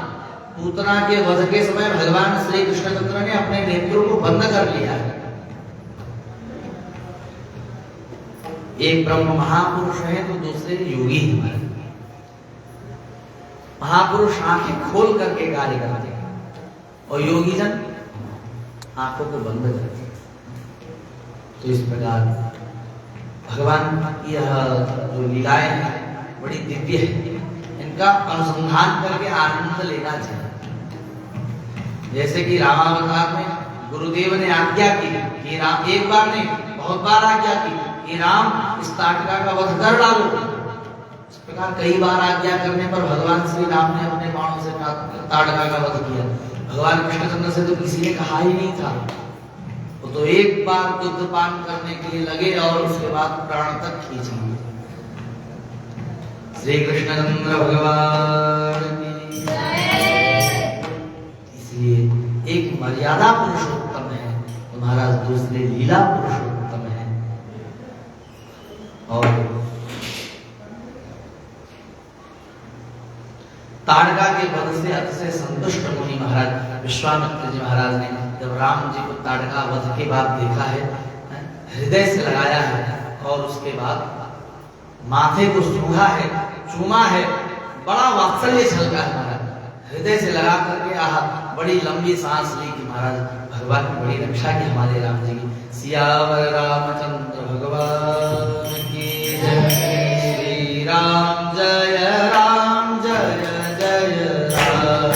पूतना के वध के समय भगवान श्री कृष्णचंद्र ने अपने नेत्रों को बंद कर लिया है। एक ब्रह्म महापुरुष है तो दूसरे योगी हैं। महापुरुष आंखें खोल करके कार्य करते हैं, और योगी जन आंखों को बंद करते हैं। तो इस प्रकार भगवान की यह जो लीलाएं हैं बड़ी दिव्य है। इनका अनुसंधान करके आनंद लेना चाहिए। जैसे कि रामावतार में गुरुदेव ने आज्ञा की कि राम, एक बार नहीं बहुत बार आज्ञा की कि राम इस ताटका का वध कर डालो। इस प्रकार कई बार आज्ञा करने पर भगवान श्री राम ने अपने बाणों से ताटका का वध किया। भगवान कृष्णचंद्र से तो किसी ने कहा ही नहीं था। वो तो एक बार दुग्ध पान करने के लिए लगे और उसके बाद प्राण तक खींच लिए। श्री कृष्णचंद्र भगवान की जय। इसलिए एक मर्यादा पुरुषोत्तम है तो महाराज दूसरे लीला पुरुषोत्तम है। और ताड़का के वध से अतिशय संतुष्ट मुनि महाराज विश्वामित्र जी महाराज ने जब राम जी को ताड़का वध के बाद देखा है, हृदय से लगाया है, और उसके बाद माथे को सूंघा है, चूमा है, बड़ा वात्सल्य छलका है महाराज। हृदय से लगा करके आहा बड़ी लंबी सांस ली कि महाराज भगवान की बड़ी रक्षा की हमारे राम जी की। सियावर रामचंद्र भगवान की जय। श्री राम जय राम जय जय राम।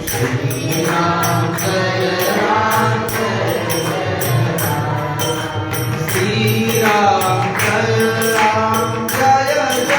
श्री राम जय राम जय जय राम। श्री राम जय राम जय जय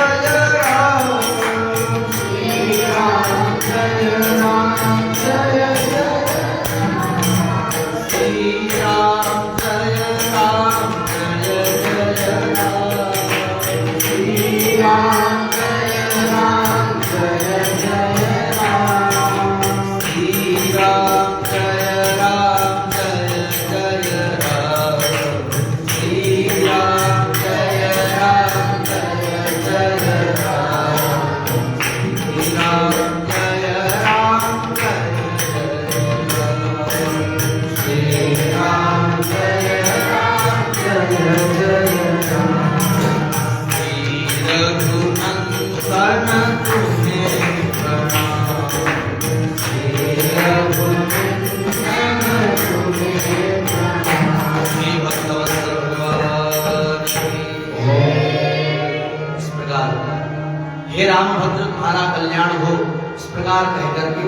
हे रामभद्र तुम्हारा कल्याण हो, इस प्रकार कहकर के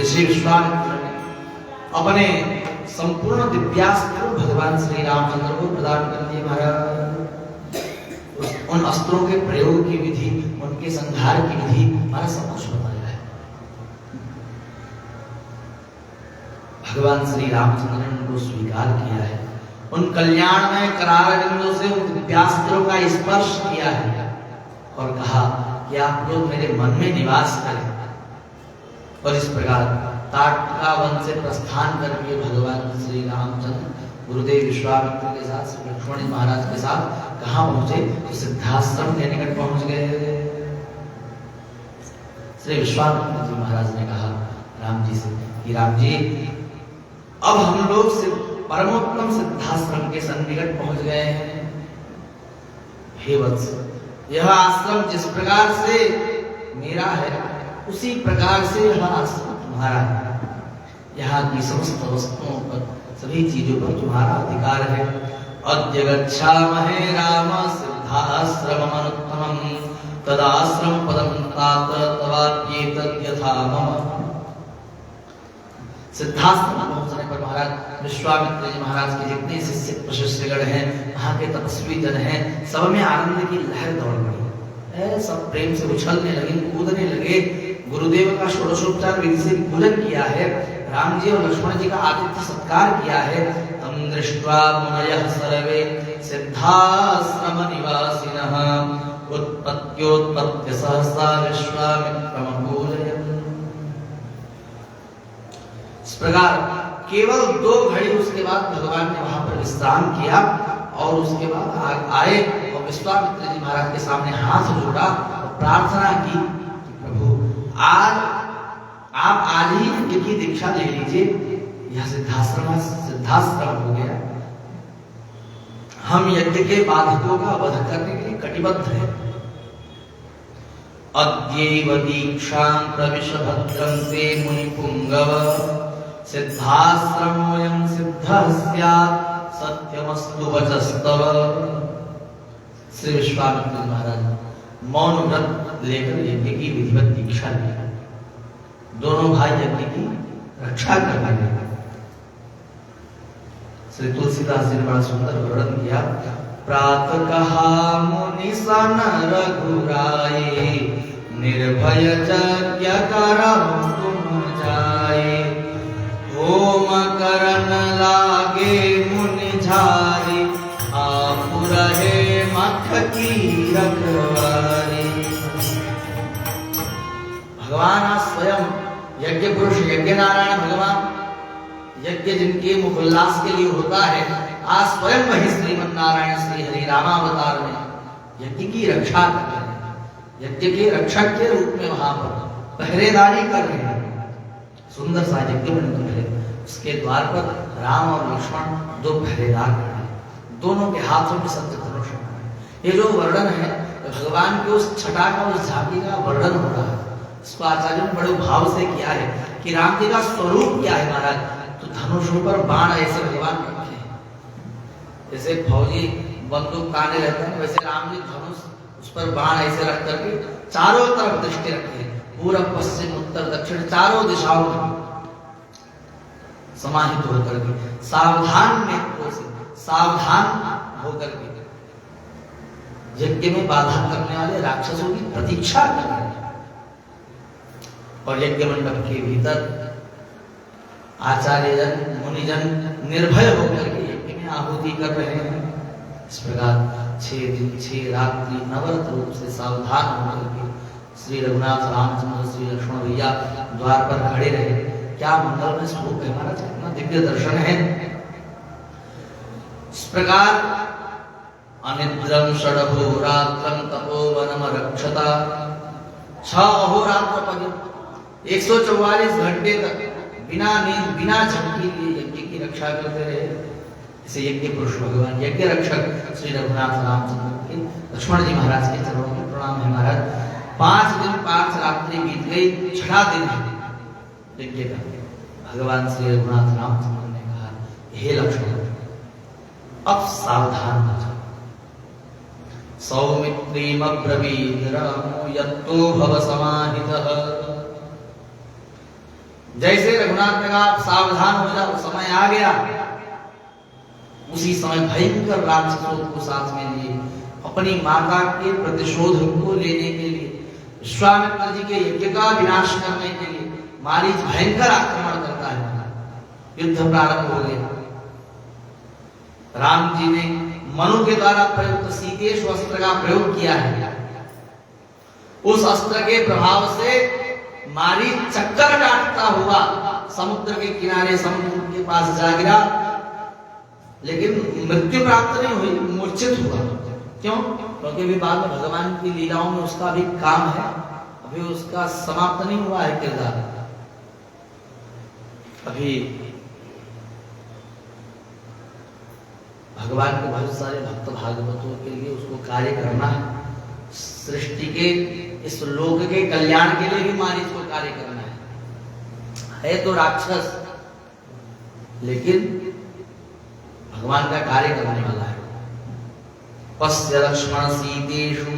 ऋषि विश्वामित्र ने अपने संपूर्ण दिव्यास्त्र भगवान श्री रामचंद्र को प्रदान कर दिए। महाराज उन अस्त्रों के प्रयोग की विधि, उनके संहार की विधि हमारा सब कुछ बताया है। भगवान श्री रामचंद्र ने उनको स्वीकार किया है, उन कल्याण में करार बिंदु से उन दिव्यास्त्रों का स्पर्श किया है और कहा कि आप लोग मेरे मन में निवास करें। और इस प्रकार ताटका वन से प्रस्थान करके भगवान श्री रामचंद्र गुरुदेव विश्वामित्र के साथ श्री लक्ष्मण महाराज के साथ कहाँ पहुंचे? तो सिद्धाश्रम के निकट पहुंच गए। श्री विश्वामित्र जी महाराज ने कहा राम जी से कि राम जी, अब हम लोग परमोत्तम सिद्धाश्रम के सन्निकट पहुंच गए हैं। हे वत्स, यह आश्रम जिस प्रकार से मेरा है उसी प्रकार से यह आश्रम तुम्हारा है। यहाँ की समस्त वस्तुओं पर, सभी चीजों पर तुम्हारा अधिकार है। अद्य गच्छामहे राम सिद्धाश्रमम् अनुत्तमम् तदाश्रम पदं तात तवाप्येतद् यथा मम। सिद्धाश्रम पहुंचने पर महाराज विश्वामित्र जी महाराज के जितने शिष्य प्रशिष्यगण हैं, वहाँ के तपस्वी जन हैं, सब में आनंद की लहर दौड़ पड़ी। सब प्रेम से उछलने लगे, कूदने लगे। गुरुदेव का षोडशोपचार विधि से पूजन किया है, राम जी और लक्ष्मण जी का आतिथ्य सत्कार किया है। तम दृष्ट्वा मुनयः सर्वे सिद्धाश्रम निवासिनः उत्पत्त्योत्पत्त्य सहसा विश्वामित्रम् पूजयन्। इस प्रकार केवल 2 घड़ी उसके बाद भगवान ने वहां पर विश्राम किया और उसके बाद आए और विश्वामित्र जी महाराज के सामने हाथ जोड़ा और प्रार्थना की कि प्रभु, आप आज ही यज्ञ की दीक्षा ले लीजिए। यह सिद्धाश्रम हो गया। हम यज्ञ के बाधकों का वध करने के लिए कटिबद्ध हैं। अद्यैव दीक्षां प्रविश भद्रं ते मुनिपुंगव सिद्धाश्रमोऽयं सिद्धः स्यात् सत्यमस्तु वचस्तव। श्री विश्वामित्र महाराज मौन व्रत लेकर यज्ञ की विधिवत दीक्षा ली। दोनों भाई यज्ञ की रक्षा करने लगे। श्री तुलसीदास जी ने बड़ा सुंदर वर्णन किया। प्रातः कहा मुनि सन रघुराए निर्भय यज्ञ करहु तुम जाए। होम करन लागे मुनि झारी आप रहे मख की रखवारी। भगवान आज स्वयं यज्ञ पुरुष यज्ञ नारायण भगवान, यज्ञ जिनके मुख उल्लास के लिए होता है, आज स्वयं वही श्रीमन नारायण श्री हरि रामावतार में यज्ञ की रक्षा कर रहे हैं। यज्ञ के रक्षक के रूप में वहां पर पहरेदारी कर रहे हैं। सुंदर सा यज्ञ मंडप है, उसके द्वार पर राम और लक्ष्मण 2 पहरेदार खड़े हैं, दोनों के हाथों में सत्य धनुष है। ये जो वर्णन है भगवान के उस छटा का, उस झांकी का वर्णन हो रहा है। इसको आचार्यों ने बड़े भाव से किया है कि राम जी का स्वरूप क्या है महाराज। तो धनुषों पर बाण ऐसे भगवान रखे हैं, जैसे फौजी बंदूक ताने रहते हैं, वैसे राम जी धनुष उस पर बाण ऐसे रख करके चारों तरफ दृष्टि रखे हैं। पूर्व पश्चिम उत्तर दक्षिण चारों दिशाओं में समाहित होकर के सावधान नेत्रों से सावधान होकर के यज्ञ में बाधा करने वाले राक्षसों की प्रतीक्षा कर रहे हैं। और यज्ञ मंडप के भीतर आचार्य जन मुनिजन निर्भय होकर के यज्ञ में आहुति कर रहे हैं। इस प्रकार 6 दिन 6 रात्रि नवरत रूप से सावधान होकर के श्री रघुनाथ रामचंद्र श्री लक्ष्मण भैया द्वार पर खड़े रहे। क्या मंगल में स्वरूप है महाराज, कितना दिव्य दर्शन है। इस प्रकार अनिद्रम षडहोरात्रं तपोवनम रक्षता। 6 अहोरात्र पर्यंत 144 घंटे तक बिना नींद बिना झपकी लिए यज्ञ की रक्षा करते रहे। इसे यज्ञ पुरुष भगवान यज्ञ रक्षक श्री रघुनाथ रामचंद्र के लक्ष्मण जी महाराज के चरणों में प्रणाम है महाराज। 5 दिन 5 रात्रि बीत गई, 6वां दिन है यज्ञ का। भगवान श्री रघुनाथ रामचंद्र ने कहा, हे लक्ष्मण अब सावधान हो जाओ। सौमित्रीम ब्रवीत रामो यत्तो भव समाहितः। जैसे रघुनाथ ने कहा सावधान हो जाओ, समय आ गया, उसी समय भयंकर राक्षसों को साथ में लिए अपनी माता के प्रतिशोध को लेने के लिए, विश्वामित्र जी के यज्ञ का विनाश करने के लिए मारीच भयंकर आक्रमण करता है। युद्ध प्रारंभ हो गया। राम जी ने मनु के द्वारा प्रयुक्त सीतेश अस्त्र का प्रयोग किया है। उस अस्त्र के प्रभाव से मारीच चक्कर काटता हुआ समुद्र के किनारे समुद्र के पास जा गिरा, लेकिन मृत्यु प्राप्त नहीं हुई, मूर्छित हुआ। क्यों? क्योंकि अभी बाद में भगवान की लीलाओं में उसका भी काम है, अभी उसका समाप्त नहीं हुआ है किरदार। अभी भगवान के बहुत सारे भक्त भागवतों के लिए उसको कार्य करना है। सृष्टि के इस लोक के कल्याण के लिए भी मारीच को कार्य करना है तो राक्षस, लेकिन भगवान का कार्य करने वाला है। पश्य लक्ष्मण सीतेषु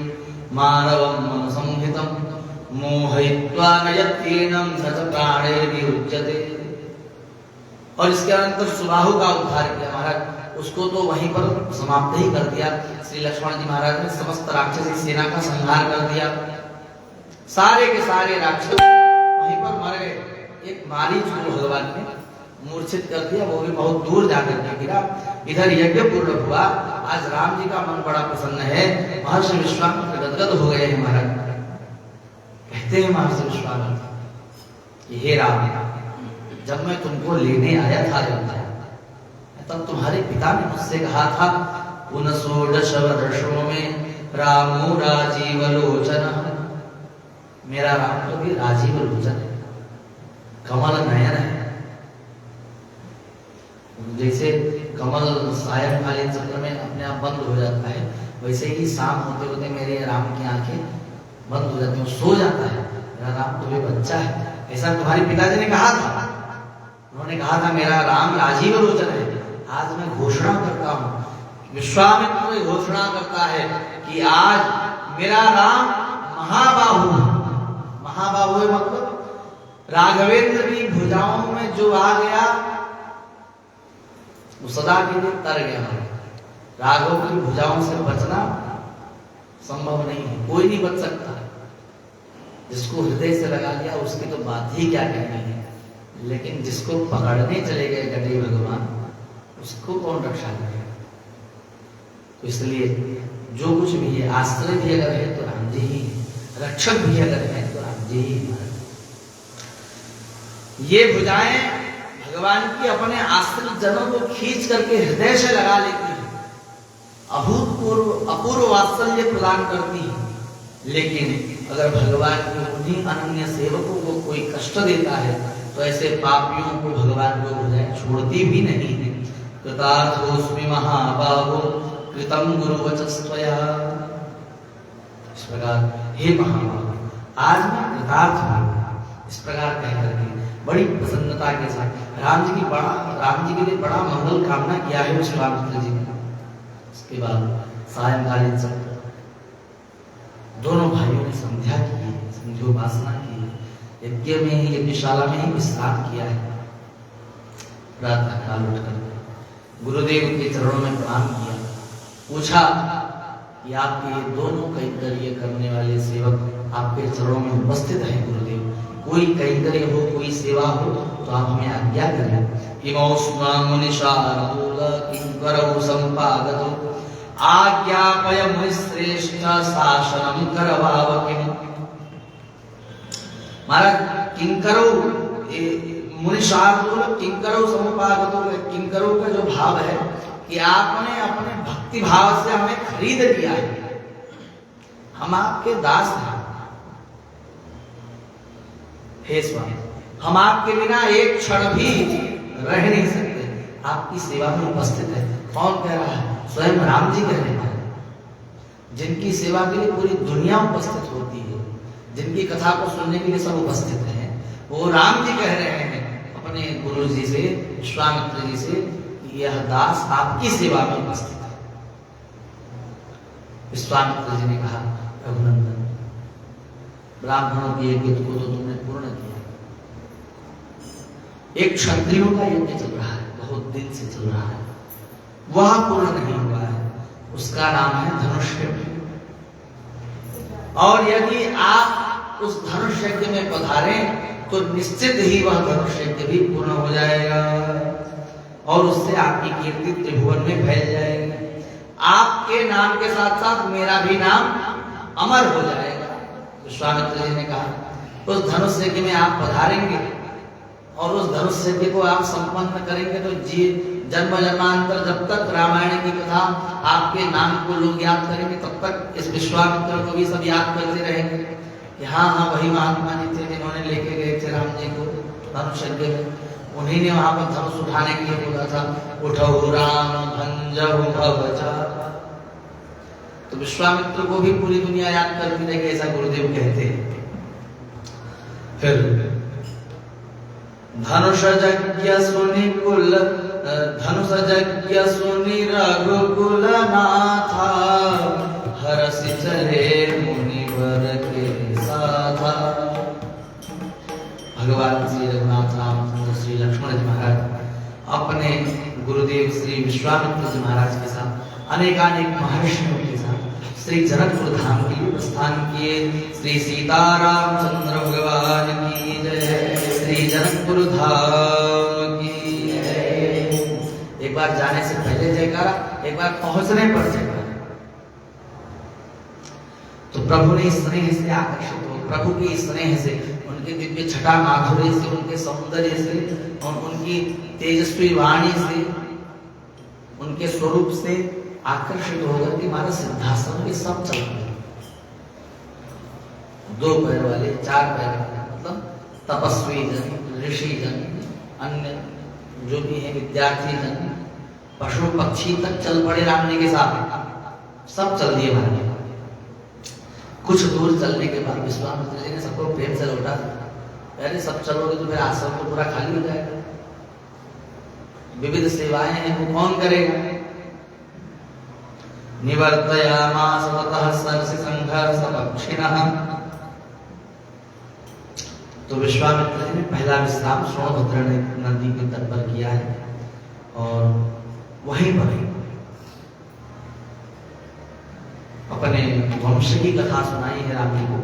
मानवं मनसंहितं मोहयित्वा नयत्येनं न च प्राणैर्वियुज्यते। और इसके अनंतर सुबाहु का उद्धार किया महाराज, उसको तो वहीं पर समाप्त ही कर दिया। श्री लक्ष्मण जी महाराज ने समस्त राक्षसी सेना का संहार कर दिया, सारे के सारे राक्षस वहीं पर मर गए। एक मारीच को भगवान ने मूर्छित कर दिया, वो भी बहुत दूर जाकर के गिरा। इधर यज्ञ पूर्ण हुआ। आज राम जी का मन बड़ा प्रसन्न है। महर्षि विश्वामित्र गदगद हो गए हैं महाराज। कहते हैं महर्षि विश्वामित्र, हे राम, जब मैं तुमको लेने आया था अयोध्या, तब तुम्हारे पिता ने मुझसे कहा था, पुन 16 वर्षों में रामो राजीव लोचन। मेरा राम तो भी राजीव लोचन है, कमल नयन है। जैसे कमल सायंकालीन सत्र में अपने आप बंद हो जाता है, वैसे ही शाम होते होते मेरे राम की आंखें बंद हो जाती हैं, सो जाता है। मेरा राम तो भी बच्चा है, ऐसा तुम्हारे पिताजी ने कहा था। उन्होंने कहा था मेरा राम राजीव लोचन है। आज मैं घोषणा करता हूँ, विश्वामित्र घोषणा करता है कि आज मेरा राम महाबाहु, महाबाहु मतलब राघवेंद्र की भुजाओं में जो आ गया वो सदा के लिए तर गया है। राघव की भुजाओं से बचना संभव नहीं है, कोई नहीं बच सकता। जिसको हृदय से लगा लिया उसकी तो बात ही क्या कहनी है, लेकिन जिसको पकड़ने चले गए गटे भगवान, उसको कौन रक्षा करेगा? तो इसलिए जो कुछ भी है, आश्रय भी अगर है तो राम जी ही, रक्षक भी अगर है तो राम जी ही। ये भुजाएं भगवान की अपने आश्रित जनों को खींच करके हृदय से लगा लेती है, अभूतपूर्व अपूर्व वात्सल्य प्रदान करती है। लेकिन अगर भगवान के उन्हीं अनन्य सेवकों को कोई कष्ट देता है तो ऐसे पापियों को भगवान को भुजाएं छोड़ती भी नहीं है। कृतार्थोस्मि महाबाहो कृतं गुरुवचस्त्वया। इस प्रकार हे महाबाहो, आज मैं कृतार्थ हूँ। इस प्रकार कह करके बड़ी प्रसन्नता के साथ राम जी के लिए बड़ा मंगल कामना किया है विश्वामित्र जी ने। उसके बाद सायंकालीन सत्र, दोनों भाइयों ने संध्या की, संध्योपासना की, यज्ञ में ही, यज्ञशाला में ही विश्राम किया है। प्रातः काल उठकर गुरुदेव के चरणों में प्रणाम किया, पूछा कि आपके ये दोनों कैंकर्य करने वाले सेवक आपके चरणों में उपस्थित हैं गुरुदेव, कोई कैंकर्य हो, कोई सेवा हो तो आप हमें आज्ञा करें। इमौस्मा मुनिशार्दूल किंकरौ संपादतो आज्ञापय मुनिश्रेष्ठ शासनम करवावकिम। महाराज किंकरौ मुनिशार्दूल किंकरौ संपादतो, किंकरों का जो भाव है कि आपने अपने भक्ति भाव से हमें खरीद लिया है, हम आपके दास हैं। हे स्वामी, हम आपके बिना एक क्षण भी रह नहीं सकते, आपकी सेवा में उपस्थित है, कौन कह रहा है? स्वयं राम जी कह रहे हैं, जिनकी सेवा के लिए पूरी दुनिया उपस्थित होती है, जिनकी कथा को सुनने के लिए सब उपस्थित हैं, वो राम जी कह रहे हैं अपने गुरु जी से, विश्वामित्र जी से, यह दास आपकी सेवा में उपस्थित है। विश्वामित्र जी ने कहा, रघुनंदन, ब्राह्मणों की यज्ञ को तो तुमने पूर्ण किया, एक क्षत्रियों का यज्ञ चल रहा है, बहुत दिन से चल रहा है, वह पूर्ण नहीं हुआ है, उसका नाम है धनुष यज्ञ। और यदि आप उस धनुष यज्ञ में पधारें तो निश्चित ही वह धनुष यज्ञ भी पूर्ण हो जाएगा और उससे आपकी कीर्ति त्रिभुवन में फैल जाएगी। आपके नाम के साथ साथ मेरा भी नाम अमर हो जाएगा। विश्वामित्र जी ने कहा, उस धनुष यज्ञ में आप पधारेंगे और उस धनुष यज्ञ को आप संपन्न करेंगे तो जी जन्म जन्मांतर जब तक रामायण की कथा आपके नाम को लोग याद करेंगे, तब तक इस विश्वामित्र को भी सब याद करते रहेंगे कि हाँ हाँ वही महात्मा जी थे जिन्होंने लेके गए थे राम जी को धनुष यज्ञ में, उन्हीं ने वहां पर धनुष उठाने के लिए बोला था, उठो राम भंजहु भवचार। तो विश्वामित्र को भी पूरी दुनिया याद करती रहेगी, ऐसा गुरुदेव कहते हैं। फिर धनुष यज्ञ सुनि कुल, धनुष यज्ञ सुनि रघुकुल नाथा, हरसि चले मुनिवर के साथा। भगवान श्री रघुनाथ रामचंद्र श्री लक्ष्मण जी महाराज अपने गुरुदेव श्री विश्वामित्र जी महाराज के साथ अनेकानेक महर्षियों के साथ श्री जनकपुर धाम के लिए प्रस्थान किए। श्री सीतारामचंद्र भगवान की जय, श्री जनकपुर धाम की जय। एक बार जाने से पहले जयकारा, एक बार पहुंचने पर जयकारा। तो प्रभु ने स्नेह से आकर्षित हो, प्रभु की स्नेह से, उनके दिव्य छटा माधुर्य से, उनके सौंदर्य से और उनकी तेजस्वी वाणी से, उनके स्वरूप से आकर्षित होकर के मारा सिद्धासन के सब चल रहे, 2 पैर वाले, 4 पैर वाले, मतलब तपस्वी जन, ऋषि जन, अन्य जो भी है विद्यार्थी जन, पशु पक्षी तक चल पड़े राम जी के साथ, सब चल दिए महाराज। कुछ दूर चलने के बाद विश्वामित्र जी ने सबको प्रेम से लौटा, अरे सब चलोगे तो मेरा आश्रम तो पूरा खाली हो जाएगा, विविध सेवाएं हैं वो कौन करेगा। निवर्तयामास ततः सर्षि संघर्ष पक्षिणः। तो विश्वामित्र जी ने पहला विश्राम सोनभद्र नदी के तट पर किया है और वहीं पर अपने वंश की कथा सुनाई है राम जी को।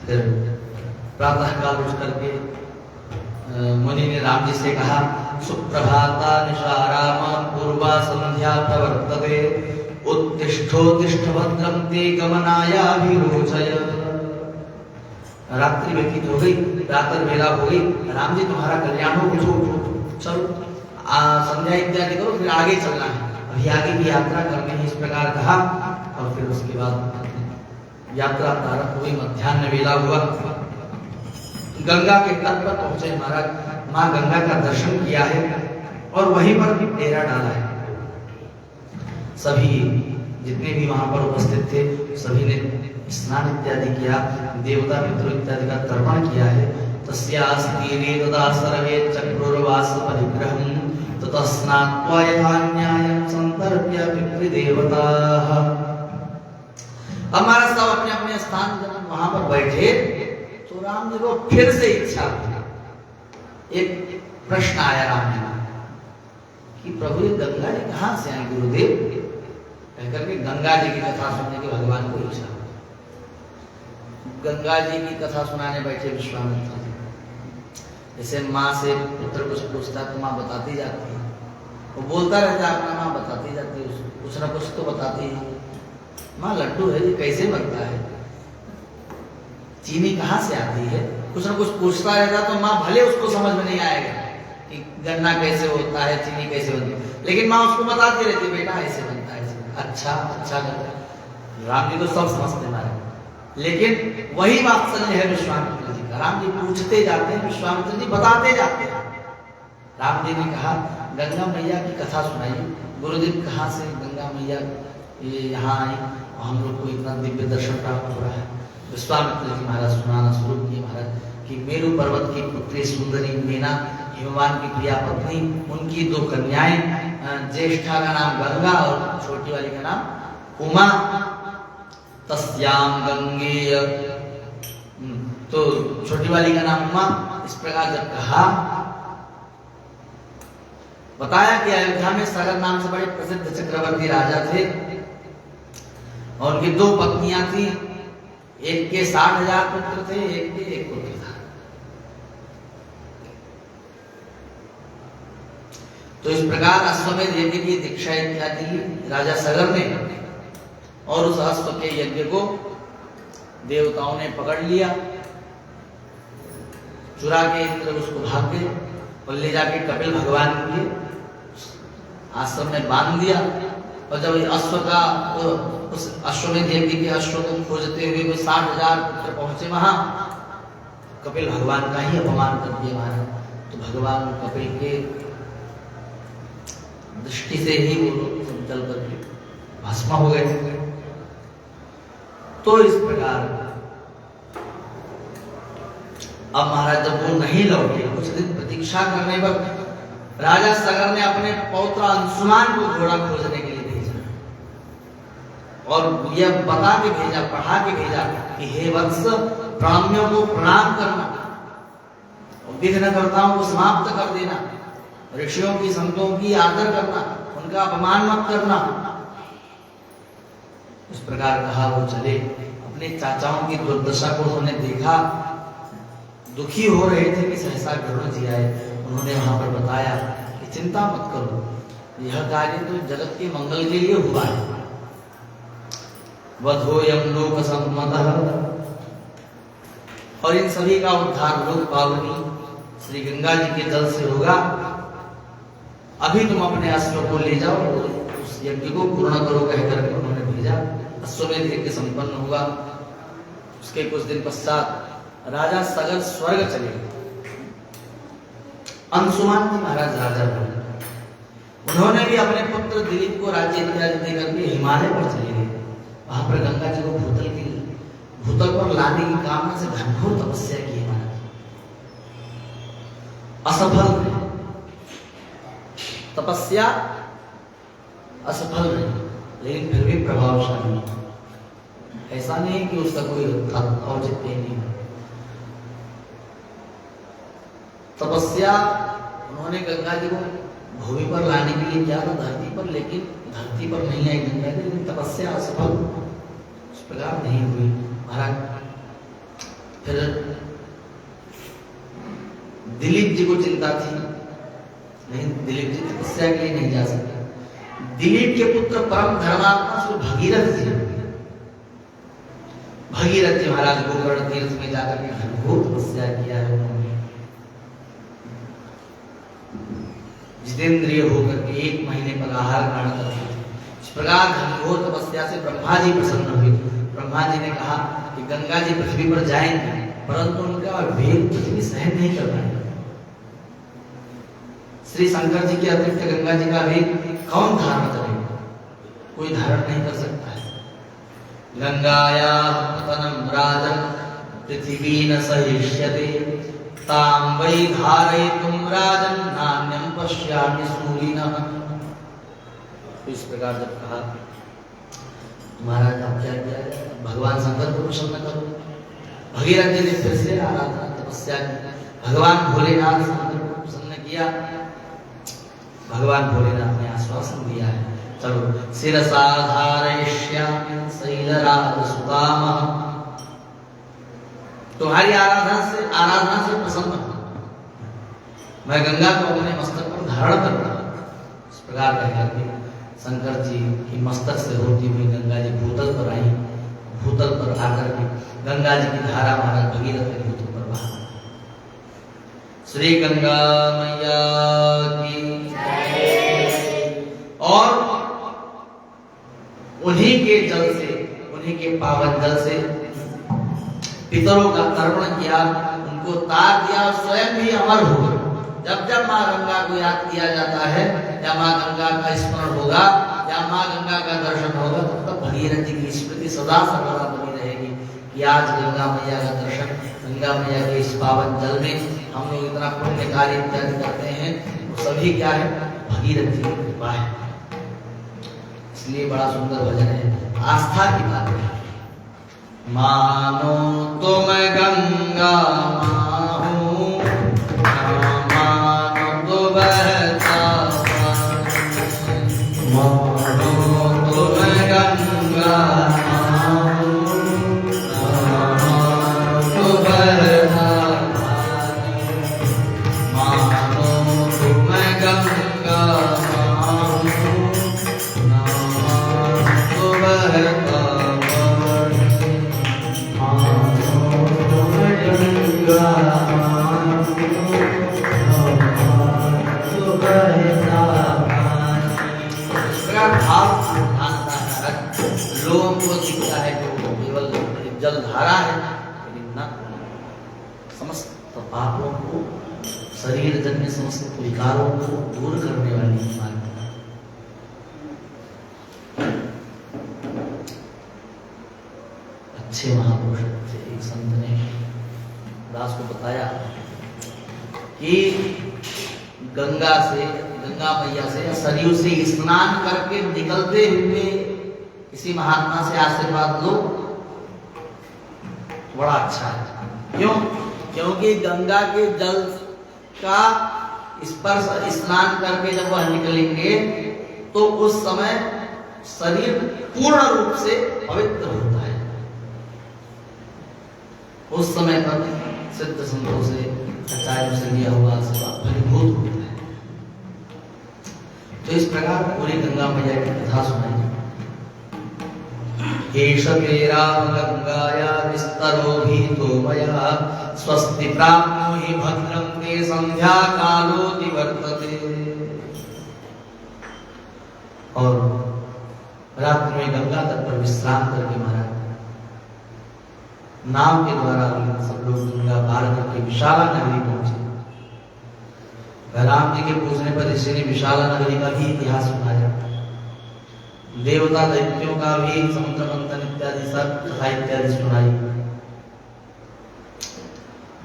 फिर प्रातः काल उठ करके मुनि ने राम जी से कहा, सुप्रभाता निशा राम पूर्वा संध्या प्रवर्तते, उत्तिष्ठोत्तिष्ठ भद्रं ते गमनायाभिरोचय। रात्रि व्यतीत हो गई, रात्र बेला हो गई, राम जी तुम्हारा कल्याण हो, उठो चलो संध्या इत्यादि करो, फिर आगे चलना है, अभी आगे की यात्रा करनी है, इस प्रकार कहा। और फिर उसके बाद यात्रा प्रारंभ हुई, मध्याह्न वेला हुआ, गंगा के तट पर पहुंचे महाराज, माँ गंगा का दर्शन किया है और वहीं पर भी डेरा डाला है। सभी जितने भी वहां पर उपस्थित थे सभी ने स्नान इत्यादि किया, देवता पितृ इत्यादि का तर्पण किया है। तस्यास्तीरे तदा सर्वे चक्रुर्वास परिग्रहं, ततः स्नात्वा यथा न्यायं संतर्प्य पितृदेवताः। हमारा सब अपने अपने स्थान जब वहां पर बैठे तो राम जी को फिर से इच्छा हुई। एक प्रश्न आया राम जी कि प्रभु ये गंगा जी कहाँ से आए गुरुदेव, कहकर के गंगा जी की कथा सुनने की भगवान को इच्छा। गंगा जी की कथा सुनाने बैठे विश्वामित्र जी। जैसे माँ से पुत्र कुछ पूछता तो माँ बताती जाती है, वो बोलता रहता है अपना, माँ बताती जाती है, कुछ ना कुछ तो बताती है। माँ लड्डू है, ये कैसे बनता है, चीनी कहाँ से आती है, कुछ ना कुछ पूछता रहता तो माँ भले उसको समझ में नहीं आएगा कि गन्ना कैसे होता है, चीनी कैसे बनती है, लेकिन माँ उसको बताती रहती, बेटा ऐसे बनता है, अच्छा अच्छा करता है। राम जी तो सब समझते मारे, लेकिन वही वात्सल्य है विश्वामित्र जी का। राम जी पूछते जाते हैं, विश्वामित्र जी बताते जाते हैं। राम जी ने कहा गंगा मैया की कथा सुनाइए। गुरुदेव कहाँ से गंगा मैया ये यहाँ आई, हम लोग को इतना दिव्य दर्शन प्राप्त हो रहा है। विश्वामित्र जी महाराज सुनाना शुरू किए महाराज कि मेरु पर्वत की पुत्री सुंदरी मीना, हिमवान की प्रिया पत्नी, उनकी दो कन्याएं, ज्येष्ठा का नाम गंगा और छोटी वाली का नाम उमा, तस्याम गंगेय, तो छोटी वाली का नाम उमा। इस प्रकार जब कहा, बताया कि अयोध्या में सगर नाम से बड़े प्रसिद्ध चक्रवर्ती राजा थे और उनकी दो पत्नियां थी, एक के 60,000 पुत्र थे, एक के 1 पुत्र था। तो इस प्रकार अश्वमेध यज्ञ की दीक्षा इत्यादि ली राजा सगर ने, और उस अश्व के यज्ञ को देवताओं ने पकड़ लिया, चुरा के इंद्र उसको भाग गए और ले जाके कपिल भगवान के आश्रम में बांध दिया। और जब अश्व का उस अश्वमेध यज्ञ के अश्व को खोजते हुए वो 60,000 पुत्र पहुंचे वहां, कपिल भगवान का ही अपमान कर दिया महाराज। तो भगवान कपिल के दृष्टि से ही वो लोग चल करके भस्म हो गए। तो इस प्रकार अब महाराज जब वो नहीं लौटे, कुछ दिन प्रतीक्षा करने पर राजा सगर ने अपने पौत्र अंशुमान को घोड़ा खोजने के लिए भेजा और यह बता के भेजा, पढ़ा के भेजा कि हे वत्स, ब्राह्मणों को प्रणाम करना और विघ्नकर्ताओं को समाप्त कर देना, ऋषियों की संतों की आदर करना, उनका अपमान मत करना। इस प्रकार कहा वो चले। अपने चाचाओं की दुर्दशा को उन्होंने देखा, दुखी हो रहे थे कि सहसा गरुड़ जी आए। उन्होंने वहां पर बताया कि चिंता मत करो, यह कार्य तो जगत के मंगल के लिए हुआ है। वधोयम लोक सम्मतः, और इन सभी का उद्धार लोक पावनी श्री गंगा जी के जल से होगा। अभी तुम अपने अश्व को ले जाओ, उस यज्ञ को पूर्ण करो कहकर उन्होंने भेजा। अश्वमेध यज्ञ संपन्न हुआ। उसके कुछ दिन पश्चात राजा सगर स्वर्ग चले गए। अंशुमान जी महाराज राजा बने। उन्होंने भी अपने पुत्र दिलीप को राज्य इत्यादि देकर के हिमालय पर चले गए। वहां पर गंगा जी को भूतल पर लाने की कामना से घनघोर तपस्या की महाराज, असफल रहे। तपस्या असफल रही, लेकिन फिर भी प्रभावशाली। ऐसा नहीं कि उसका कोई औचित्य नहीं। तपस्या उन्होंने गंगा जी को भूमि पर लाने के लिए किया था, धरती पर, लेकिन धरती पर नहीं आई गंगा जी, लेकिन तपस्या असफल उस प्रकार नहीं हुई महाराज। फिर दिलीप जी को चिंता थी, लेकिन दिलीप जी तपस्या के लिए नहीं जा सकते। दिलीप के पुत्र परम धर्मात्मा श्री भगीरथ जी, भगीरथ जी महाराज गोकर्ण तीर्थ में जाकर के घनघोर तपस्या किया है उन्होंने। जितेंद्रिय होकर के 1 महीने पर आहार ग्रहण करते थे। इस प्रकार घनघोर तपस्या से ब्रह्मा जी प्रसन्न हुए। ब्रह्मा जी ने कहा कि गंगा जी पृथ्वी पर जाएंगे, परंतु उनका वेग पृथ्वी सहन नहीं कर पाएगी। श्री शंकर जी के अतिरिक्त गंगा जी का वेग कौन धारण करेगा? कोई धारण नहीं कर सकता है। गंगाया पतनं राजन् पृथ्वी न सहिष्यते, तां वै धारयितुं राजन् नान्यं पश्यामि सूरिणः। इस प्रकार जब कहा, महाराज आप क्या किया, भगवान शंकर को प्रसन्न करो। भगीरथ जी ने फिर से आराधना तपस्या की, भगवान भोलेनाथ शंकर को प्रसन्न किया। भगवान भोलेनाथ ने आश्वासन दिया है, चलो शिरसा धारयिष्यामि शैलराजसुतामः, तुम्हारी आराधना से प्रसन्न हूं, मैं गंगा को अपने मस्तक पर धारण करता हूं। इस प्रकार कहकर शंकर जी की मस्तक से होती हुई गंगा जी भूतल पर आई। भूतल पर आकर के गंगा जी की धारा महाराज भगीरथ के भूतल पर बहा। श्री गंगा मैया की और उन्हीं के जल से, उन्हीं के पावन जल से पितरों का तर्पण किया, उनको तार दिया और स्वयं भी अमर हो गए। जब जब मां गंगा को याद किया जाता है या माँ गंगा का स्मरण होगा या माँ गंगा का दर्शन होगा, तब तक भगीरथ जी की स्मृति सदा सर्वदा बनी रहेगी कि आज गंगा मैया का दर्शन, गंगा मैया के इस पावन जल में हम लोग इतना पुण्य कार्य इत्यादि करते हैं, वो सभी क्या है, भगीरथ जी की कृपा है। इसलिए बड़ा सुंदर भजन है, आस्था की बात है। मानो तुम गंगा माहू, मानो तो बहता पानी, मानो तुम गंगा माहू, मानो तो बहता पानी, मानो तुम गंगा माहू, मानो तो बहता लोगों को दिखता है कि वो केवल जलधारा है, लेकिन न समस्त पापों को, शरीर जन्य समस्त विकारों को दूर करने वाली माता। अच्छे महापुरुष थे, एक संत ने दास को बताया कि गंगा मैया से या सरयू से स्नान करके निकलते हुए किसी महात्मा से आशीर्वाद लो, बड़ा अच्छा है। क्यों? क्योंकि गंगा के जल का स्पर्श स्नान करके जब वह निकलेंगे तो उस समय शरीर पूर्ण रूप से पवित्र होता है। उस समय पर सिद्ध संतों से, आचार्यों से लिया हुआ आशीर्वाद फलीभूत होता है। तो इस प्रकार पूरी गंगा मैया की कथा सुनाई। केशके राम गंगाया विस्तरो भीतो मया, स्वस्ति प्राप्नो हि भद्रं ते संध्या कालोति वर्तते। और रात्रि में गंगा तट पर विश्राम करके महाराज नाव के द्वारा सब लोग गंगा पार करके विशाला नगरी पहुंचे। राम जी के पूछने पर ऋषि ने विशाला नगरी का भी इतिहास सुनाया, देवता दैत्यों का भी समुद्र मंथन इत्यादि सब कथा इत्यादि सुनाई।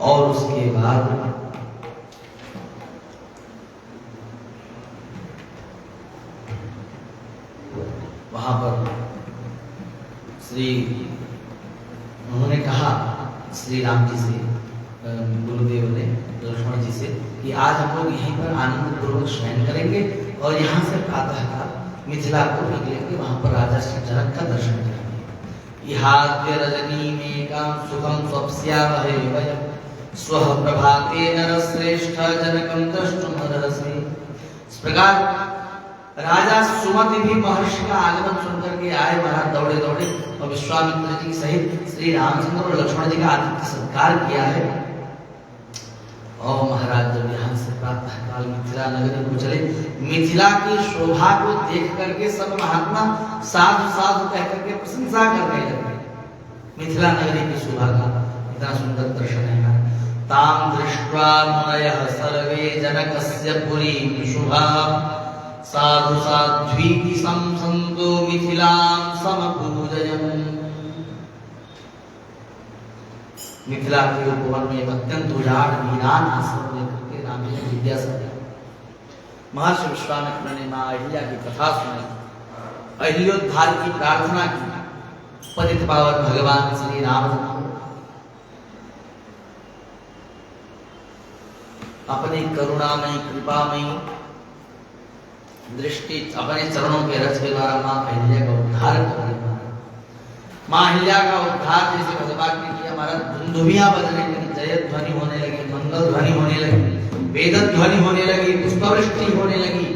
और उसके बाद वहां पर उन्होंने कहा श्री राम जी से, गुरुदेव ने लक्ष्मण जी से कि आज हम लोग यहीं पर आनंद पूर्वक शयन करेंगे और यहाँ से प्रातःकाल मिथिला को निकलेंगे, वहां पर राजा श्री जनक का दर्शन करेंगे। इहाद्य रजनी में काम सुखम स्वप्स्यामहे वयम्, स्वः प्रभाते नरश्रेष्ठ जनकं द्रष्टुम अर्हसि। इस प्रकार राजा सुमति भी महर्षि का आगमन सुनकर के आए महाराज दौड़े दौड़े, और विश्वामित्र जी सहित श्री रामचंद्र और लक्ष्मण जी का आतिथ्य सत्कार किया है। और महाराज जब यहाँ से प्रातः काल मिथिला नगरी को चले, मिथिला की शोभा को देख करके सब महात्मा साधु साधु कह करके प्रशंसा करने लगे। मिथिला नगरी की शोभा का इतना सुंदर दर्शन है। ताम दृष्ट्वा मुनयः सर्वे जनकस्य पुरीं शुभा, साधु साध्वीति संसन्तो मिथिलां समपूजयन्। मिथिला के उपवन में अत्यंत उजाड़ वीरान आश्रम लेकर के राम जी ने विद्या सदी। महर्षि विश्वामित्र ने मां अहिल्या की कथा सुनाई, अहिल्योद्धार की प्रार्थना की। पतित पावन भगवान श्री राम अपनी करुणामयी कृपामयी दृष्टि अपने चरणों के रस के द्वारा मां अहिल्या का उद्धार कर रही। मां अहिल्या का उद्धार जैसे भगवान ने किया, हमारा धुंधुमियां बजने लगी, जय ध्वनि होने लगी, मंगल ध्वनि होने लगी, वेद ध्वनि होने लगी, पुष्पवृष्टि होने लगी।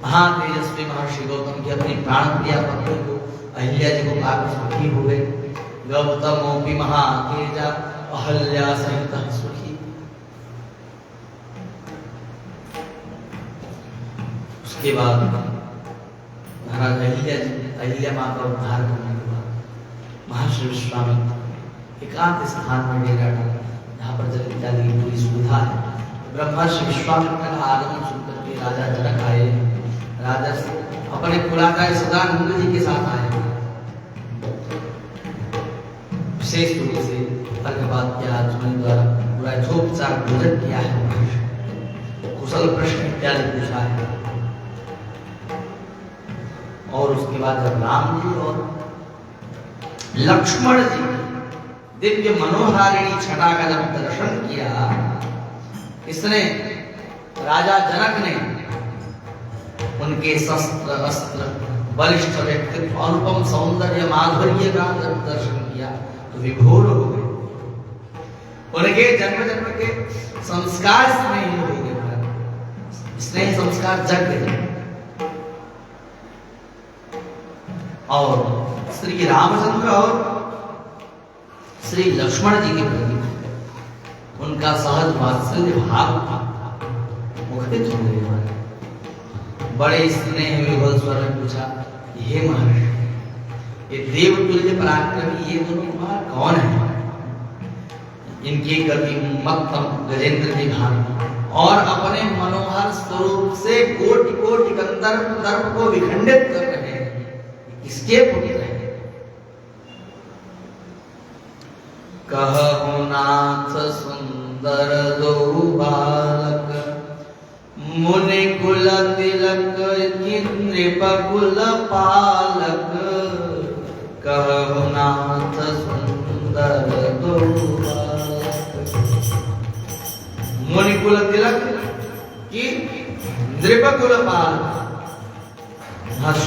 महान तेजस्वी महर्षि गौतम की अपनी प्राण प्रिया पत्नी को अहिल्या जी को पाकर सुखी हो गए। गौतमोपि महातेजा अहल्या सहितः सुखी। उसके बाद महाराज अहिल्या मां का उद्धार करने के बाद महर्षि विश्वामित्र एकांत स्थान में डेरा डाला, जहाँ पर जल इत्यादि की पूरी सुविधा है। ब्रह्मर्षि विश्वामित्र का आगमन सुनकर के राजा जनक आए। राजा अपने कुलाचार्य सदानंद जी के साथ आए। विशेष रूप से अर्घपात किया, अर्जुन द्वारा पूरा यथोपचार भोजन किया है, कुशल प्रश्न इत्यादि पूछा है। और उसके बाद जब राम जी और लक्ष्मण जी दिव्य मनोहारिणी छटा का जब दर्शन किया, इसने राजा जनक ने उनके शस्त्र अस्त्र बलिष्ठ व्यक्तित्व अनुपम सौंदर्य माधुर्य का जब दर्शन किया तो विभोर हो गए। उनके जन्म जन्म के संस्कार स्नेह हो गए, स्नेह संस्कार जग गए। और श्री रामचंद्र और श्री लक्ष्मण जी के प्रति उनका सहज वात्सल्य भाव मुखरित हो गए। बड़े स्नेह विभोर स्वर में पूछा, हे महर्षि, ये देवतुल्य पराक्रमी ये दोनों कुमार कौन है? इनकी गति मत्तम गजेंद्र की भांति और अपने मनोहर स्वरूप से कोटि कोटि गंधर्व दर्प को विखंडित कर रहे हैं, किसके पुत्र हैं? कहु नाथ सुंदर दो बालक, मुनि कुल तिलक नृप कुल पालक। कहु नाथ सुंदर दो बालक, मुनि कुल तिलक की नृप कुल पालक।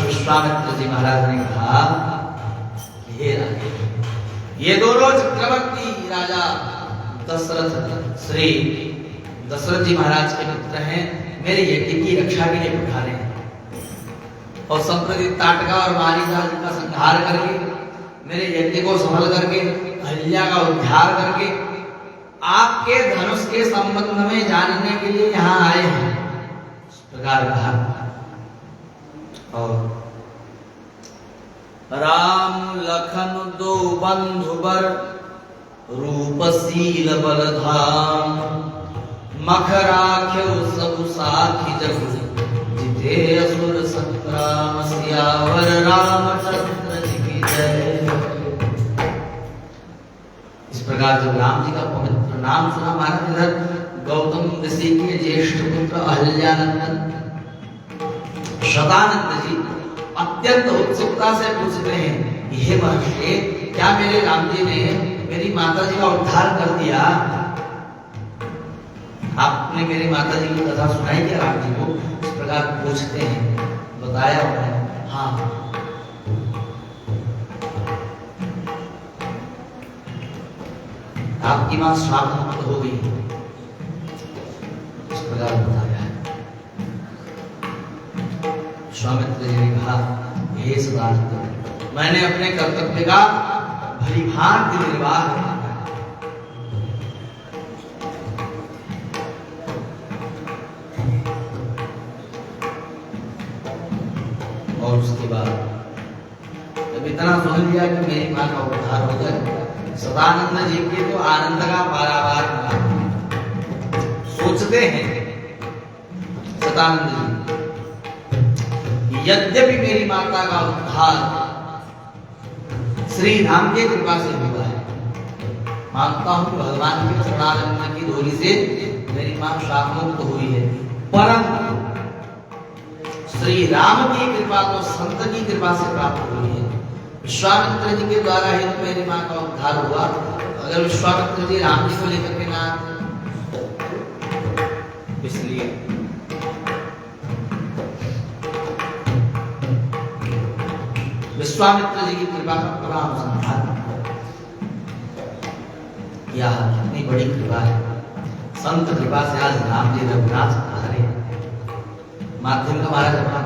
विश्वामित्र जी महाराज ने कहा, हे राजा, ये दोनों चक्रवर्ती राजा दशरथ श्री दशरथ जी महाराज के पुत्र हैं, मेरे यज्ञ की रक्षा के लिए पधारे हैं। और संप्रति ताटका और मारीचा का संहार करके, मेरे यज्ञ को सफल करके, अहिल्या का उद्धार करके आपके धनुष के संबंध में जानने के लिए यहाँ आए हैं, इस प्रकार कहा। और राम लखन दो बंधुबर, रूपशील बलधाम। मखराख्यो सब साखी जग, जिते असुर संग्राम। सियावर रामचंद्र जी की जय। इस प्रकार जब राम जी का पवित्र नाम सुना, महाराज इधर गौतम ऋषि के ज्येष्ठ पुत्र अहिल्यानंदन शतानंद जी अत्यंत उत्सुकता से पूछते हैं, हे महर्षि, क्या मेरे राम जी ने मेरी माता जी का उद्धार कर दिया? आपने मेरी माता जी की कथा सुनाई क्या राम जी को? इस प्रकार पूछते हैं। बताया उन्होंने, हाँ। आपकी मां श्राप मुक्त हो गई, इस प्रकार बताया है। विश्वामित्र जी ने कहा, हे सदानंद, मैंने अपने कर्तव्य का भली भांति निर्वाह किया। और उसके बाद जब इतना सुन लिया कि मेरी मां का उद्धार हो गया, सदानंद जी के तो आनंद का पारावार मिला। सोचते हैं सदानंद जी, यद्यपि मेरी माता का उद्धार श्री राम की कृपा से हुआ है, मानता हूं कि भगवान के चरणारविंद की धूलि से मेरी मां शाप मुक्त हुई है, परंतु श्री राम की कृपा तो संत की कृपा से प्राप्त हुई है। विश्वामित्र जी के द्वारा ही तो मेरी मां का उद्धार हुआ। अगर विश्वामित्र जी राम जी को लेकर के ना, इसलिए विश्वामित्र जी की कृपा का पूरा अनुसंधान यह कितनी बड़ी कृपा है। संत कृपा से आज राम जी रघुनाथ पधारे। माध्यम का महाराज अपना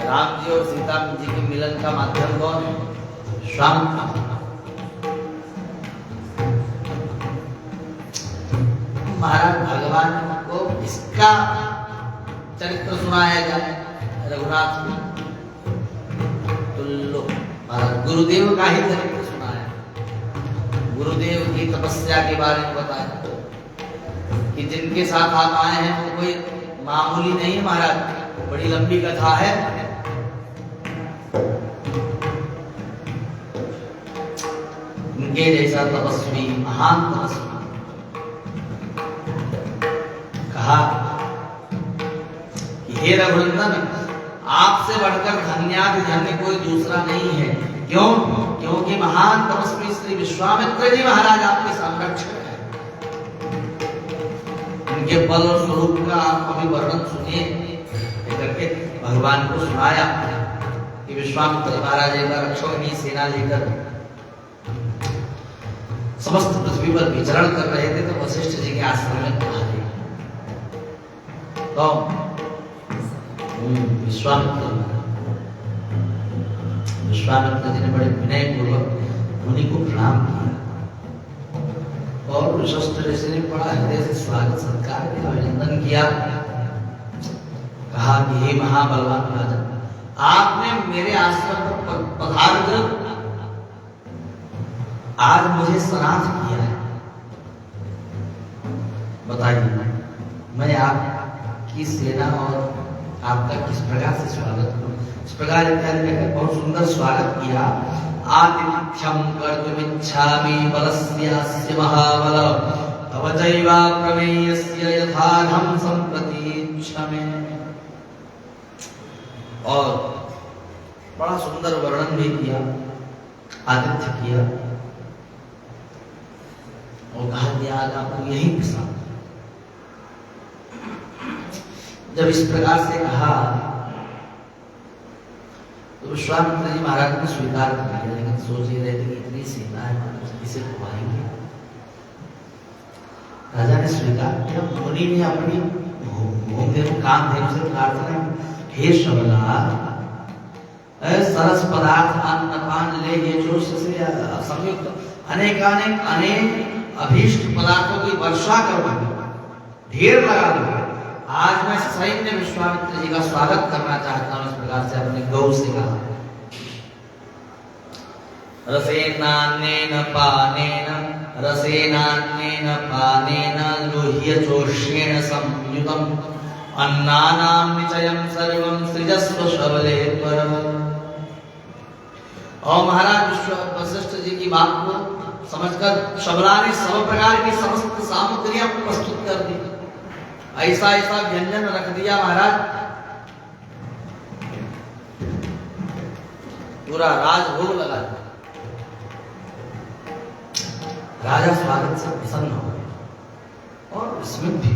राम जी और सीता जी के मिलन का माध्यम कौन है? श्याम। महाराज भगवान को इसका चरित्र सुनाया जाए रघुनाथ में, तो लो महाराज गुरुदेव का ही चरित्र सुनाया। गुरुदेव की तपस्या के बारे में बताया कि जिनके साथ आप आए हैं वो कोई मामूली नहीं है महाराज, बड़ी लंबी कथा है। उनके जैसा तपस्वी, महान तपस्वी, कहा कि हे रघुनंदन, आपसे बढ़कर धन्यादि धन्य कोई दूसरा नहीं है। क्यों? क्योंकि महान तपस्वी श्री विश्वामित्र जी महाराज आपके संरक्षक हैं। उनके बल और स्वरूप का आप अभी वर्णन सुनिए करके भगवान को सुनाया कि विश्वामित्र महाराज एक बार रक्षोहिणी सेना लेकर समस्त पृथ्वी पर विचरण कर रहे थे तो वशिष्ठ जी के आश्रम में पधारे। तो विश्वामित्र जी ने बड़े विनय पूर्वक मुनि को प्रणाम किया और वशिष्ठ ऋषि ने बड़ा हृदय से स्वागत सत्कार किया, अभिनंदन किया। कहा कि हे महाबलवान राजा, आपने मेरे आश्रम पर पधार कर आज मुझे सनाथ किया है। बताइए मैं आपकी सेना और आपका किस प्रकार से स्वागत करूं। इस प्रकार बहुत सुंदर स्वागत किया। आतिथ्यम कर्तुमिच्छामि बलस्यास्य महाबल तव चैवा प्रमेयस्य यथार्हं सम्प्रति क्षमे। और बड़ा सुंदर वर्णन भी किया, आतिथ्य किया और कहा कि आज आपको यही पसंद। जब इस प्रकार से कहा तो विश्वामित्र जी महाराज ने स्वीकार कर लिया, लेकिन सोच ही रहे थे कि इतनी सेना है इसे खुआएंगे। राजा ने स्वीकार किया। मुनि ने अपनी काम थे उसे प्रार्थना, हे सबला सरस पदार्थ अन्न पान ले ये जो से संयुक्त अनेक अभीष्ट पदार्थों की वर्षा करो, ढेर लगा दो। आज मैं सैन्य विश्वामित्र जी का स्वागत करना चाहता हूं। इस प्रकार से अपने गौ से कहा। रसेनान्नेन पानेन लोह्यचोष्येण संयुतम् अन्नानां निचयं सर्वं सृजस्व शबले त्वरः। और महाराज वशिष्ठ जी की बात को समझकर शबला ने सब प्रकार की समस्त सामग्रियां प्रस्तुत कर दी। ऐसा ऐसा व्यंजन रख दिया महाराज, पूरा राजभोग लगा दिया। राजा स्वागत से प्रसन्न हो गए और इसमें भी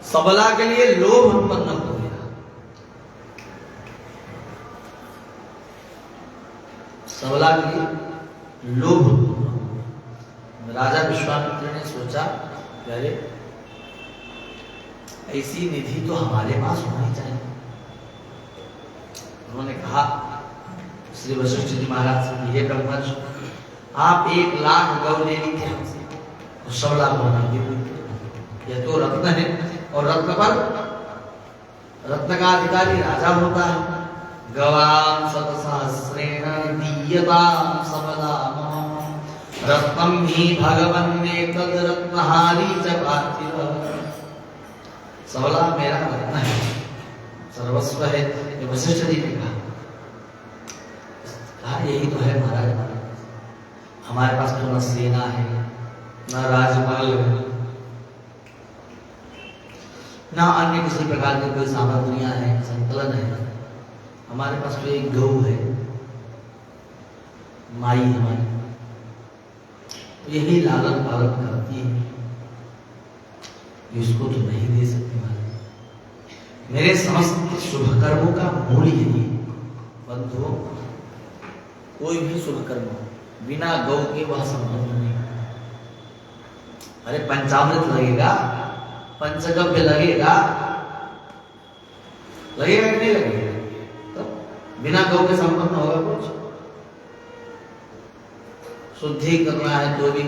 सबला के लिए लोभ उत्पन्न हो गया। सबला के लिए लोभ उत्पन्न। राजा विश्वामित्र ने सोचा, अरे ऐसी निधि तो हमारे पास होनी चाहिए। उन्होंने कहा श्री वशिष्ठ जी महाराज से, हे ब्रह्मर्षि, आप 1 लाख गौ ले लीजिए हमसे और सबला को बना दीजिए। यह तो रत्न है और रत्न पर रत्न का अधिकारी राजा होता है। गवां शतसहस्रेण दीयतां सबलाम रत्नम ही भगवन्नेतद् रत्नहारी च पार्थिव। सबला मेरा रत्न है, सर्वस्व है। ये वशिष्ठ जी ने कहा यही तो है महाराज, हमारे पास तो न सेना है, न राजपाल है, न अन्य किसी प्रकार की कोई सामग्रियां हैं, संकलन है। हमारे पास तो एक गौ है, माई हमारी, यही लालन पालन करती है। इसको तो नहीं दे सकते महाराज। मेरे समस्त शुभ कर्मों का मूल यही बंधुओं, कोई भी शुभ कर्म बिना गौ के वह संभव नहीं। अरे पंचामृत लगेगा, पंचगव्य लगेगा, लगेगा कि नहीं लगेगा? तो बिना गौ के संपन्न होगा कुछ? शुद्धि करना है तो भी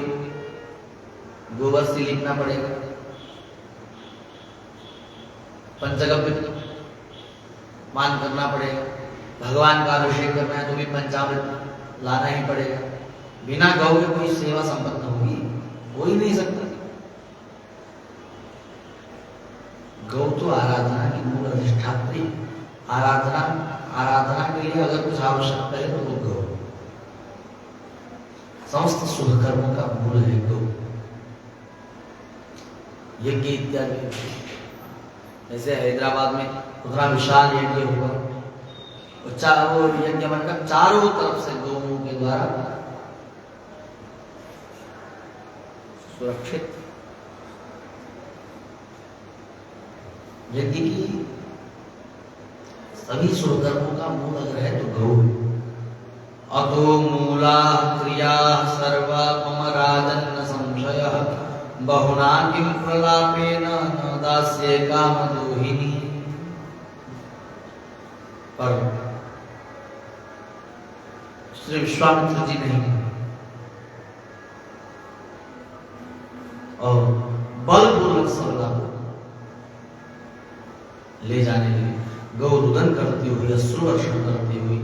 गोबर से लिखना पड़ेगा, पंचगव्य मान करना पड़ेगा, भगवान का अभिषेक करना है तो भी पंचामृत लाना ही पड़ेगा। बिना गौ के कोई सेवा संपन्न होगी? हो ही नहीं सकता। गौ तो आराधना की मूल अधिष्ठात्री। आराधना के लिए अगर कुछ आवश्यकता है तो वो गौ। समस्त शुभ कर्मों का मूल है गौ। यज्ञ इत्यादि, जैसे हैदराबाद में उतना विशाल यज्ञ हुआ, वो यज्ञ बनकर चारों तरफ से गौओं के द्वारा सुरक्षित। यज्ञ की सभी शुभ कर्मों का मूल अगर है तो गौ। अतो मूला क्रिया सर्वा मम राजन्न संशयः बहुना किं प्रलापेन न दास्ये कामदोहिनी। पर श्री विश्वामित्र जी नहीं, और बलपूर्वक सबला ले जाने लगे। गौ रुदन करती हुई, अश्रु वर्षण करती हुई,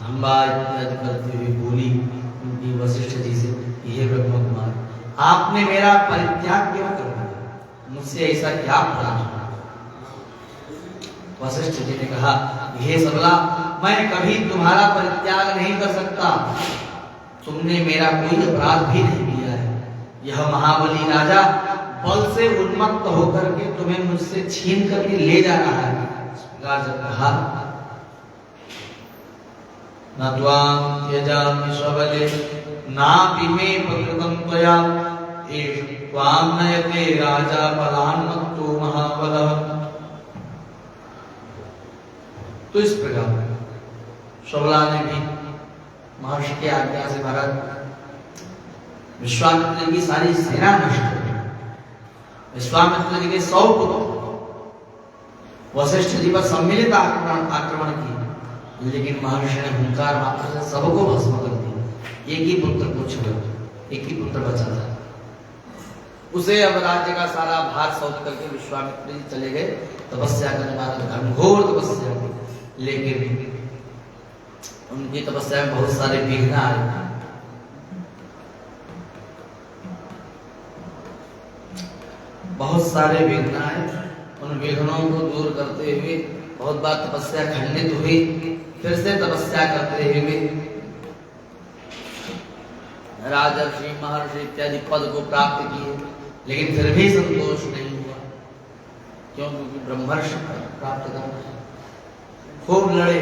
हम्बा इत्यादि करती हुई बोली उनकी वशिष्ठ जी से, हे ब्रह्म कुमार, आपने मेरा परित्याग क्यों कर दिया? मुझसे ऐसा क्या अपराध? वशिष्ठ जी ने कहा, हे सबला, मैं कभी तुम्हारा परित्याग नहीं कर सकता। तुमने मेरा कोई अपराध भी नहीं किया है। यह महाबली राजा बल से उन्मत्त होकर के तुम्हें मुझसे छीन करके ले जा रहा है। राजा कहा, न त्वां त्यजामि स्वबले नापि मे प्रकृतं त्वया एष त्वां नयते राजा बलान्मत्तो महाबलः। तो इस प्रकार सबला ने भी महर्षि की आज्ञा से महाराज विश्वामित्र की सारी सेना नष्ट कर दी। विश्वामित्र जी के 100 पुत्र वशिष्ठ जी पर सम्मिलित आक्रमण किए, लेकिन महर्षि ने हुंकार मात्र से सबको भस्म कर दिया। एक ही पुत्र को छोड़ा, एक ही पुत्र बचा था। उसे अब राज्य का सारा भार सौंप करके विश्वामित्र जी चले गए तपस्या करने वाला, घनघोर तपस्या की। लेकिन उनकी तपस्या में बहुत सारे विघ्न आए। बहुत सारे विघ्न आए। उन विघ्नों को दूर करते हुए बहुत बार तपस्या खंडित हुई, फिर से तपस्या करते हुए राजर्षि महर्षि इत्यादि पद को प्राप्त किए, लेकिन फिर भी संतोष नहीं हुआ। क्यों? क्योंकि ब्रह्मर्षि प्राप्त करना है। खूब लड़े,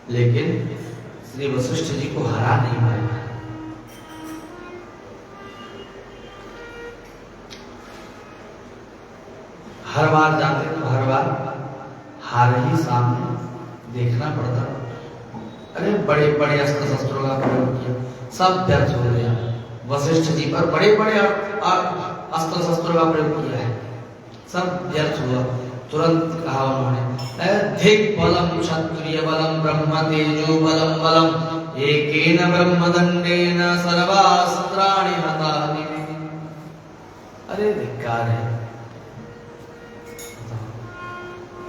लेकिन श्री वशिष्ठ जी को हरा नहीं पाया। हर बार जाते तो हर बार हार ही सामने देखना पड़ता। अरे बड़े बड़े अस्त्र शस्त्रों का प्रयोग किया, सब व्यर्थ हो गया। वशिष्ठ जी पर बड़े बड़े अस्त्र शस्त्रों का प्रयोग किया है, सब व्यर्थ हुआ। तुरंत कहा उन्होंने, धिक् बलम क्षत्रिय बलम ब्रह्म तेजो बलम बलम एकेन ब्रह्मदंडेन सर्वास्त्राणि हतानि। अरे धिक्कार है,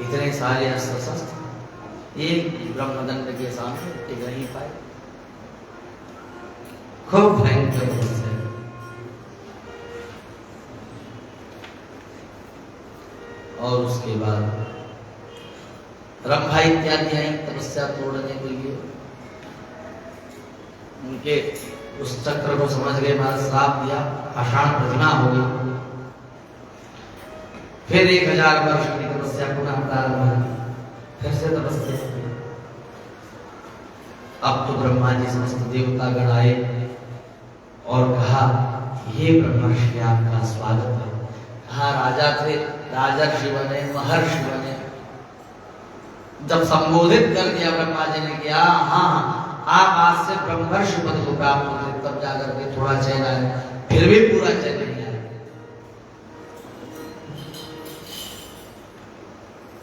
इतने सारे अस्त्र शस्त्र एक ब्रह्मदंड के सामने टिक नहीं पाए। खूब भयंकर है। और उसके बाद रंभा इत्यादि आई तपस्या तोड़ने के लिए। उनके उस चक्र को समझ गए, महाराज श्राप दिया, पाषाण प्रतिमा हो गई। फिर 1000 वर्ष की तपस्या पुनः प्रारंभ हुई, फिर से तपस्या की। अब तो ब्रह्मा जी समस्त देवता गण आए और कहा, हे ब्रह्मर्षि आपका स्वागत है। कहा राजा थे, राजर्षि बने, महर्षि बने। जब संबोधित कर दिया ब्रह्मा जी ने किया, हाँ आप आज से ब्रह्मर्षि पद को प्राप्त होते, तब जाकर के थोड़ा चैन आया। फिर भी पूरा चैन नहीं आया।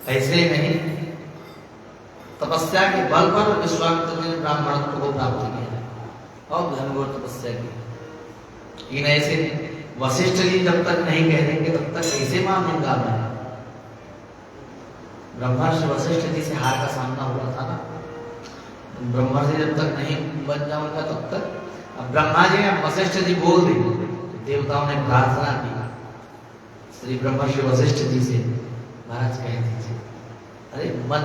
ऐसे नहीं, तपस्या के बल पर विश्वामित्र जी ने ब्राह्मणत्व को प्राप्त किया और घनघोर तपस्या की। लेकिन ऐसे वशिष्ठ जी जब तक नहीं कह देंगे तब तक कैसे मानेगा मैं? ब्रह्मर्षि वशिष्ठ जी से हार का सामना हुआ था ना, ब्रह्मर्षि जब तक नहीं बन जाऊंगा तब तक। अब ब्रह्मा जी वशिष्ठ जी बोल दी, देवताओं ने प्रार्थना की श्री ब्रह्मर्षि वशिष्ठ जी से, महाराज कह दीजिए, अरे मन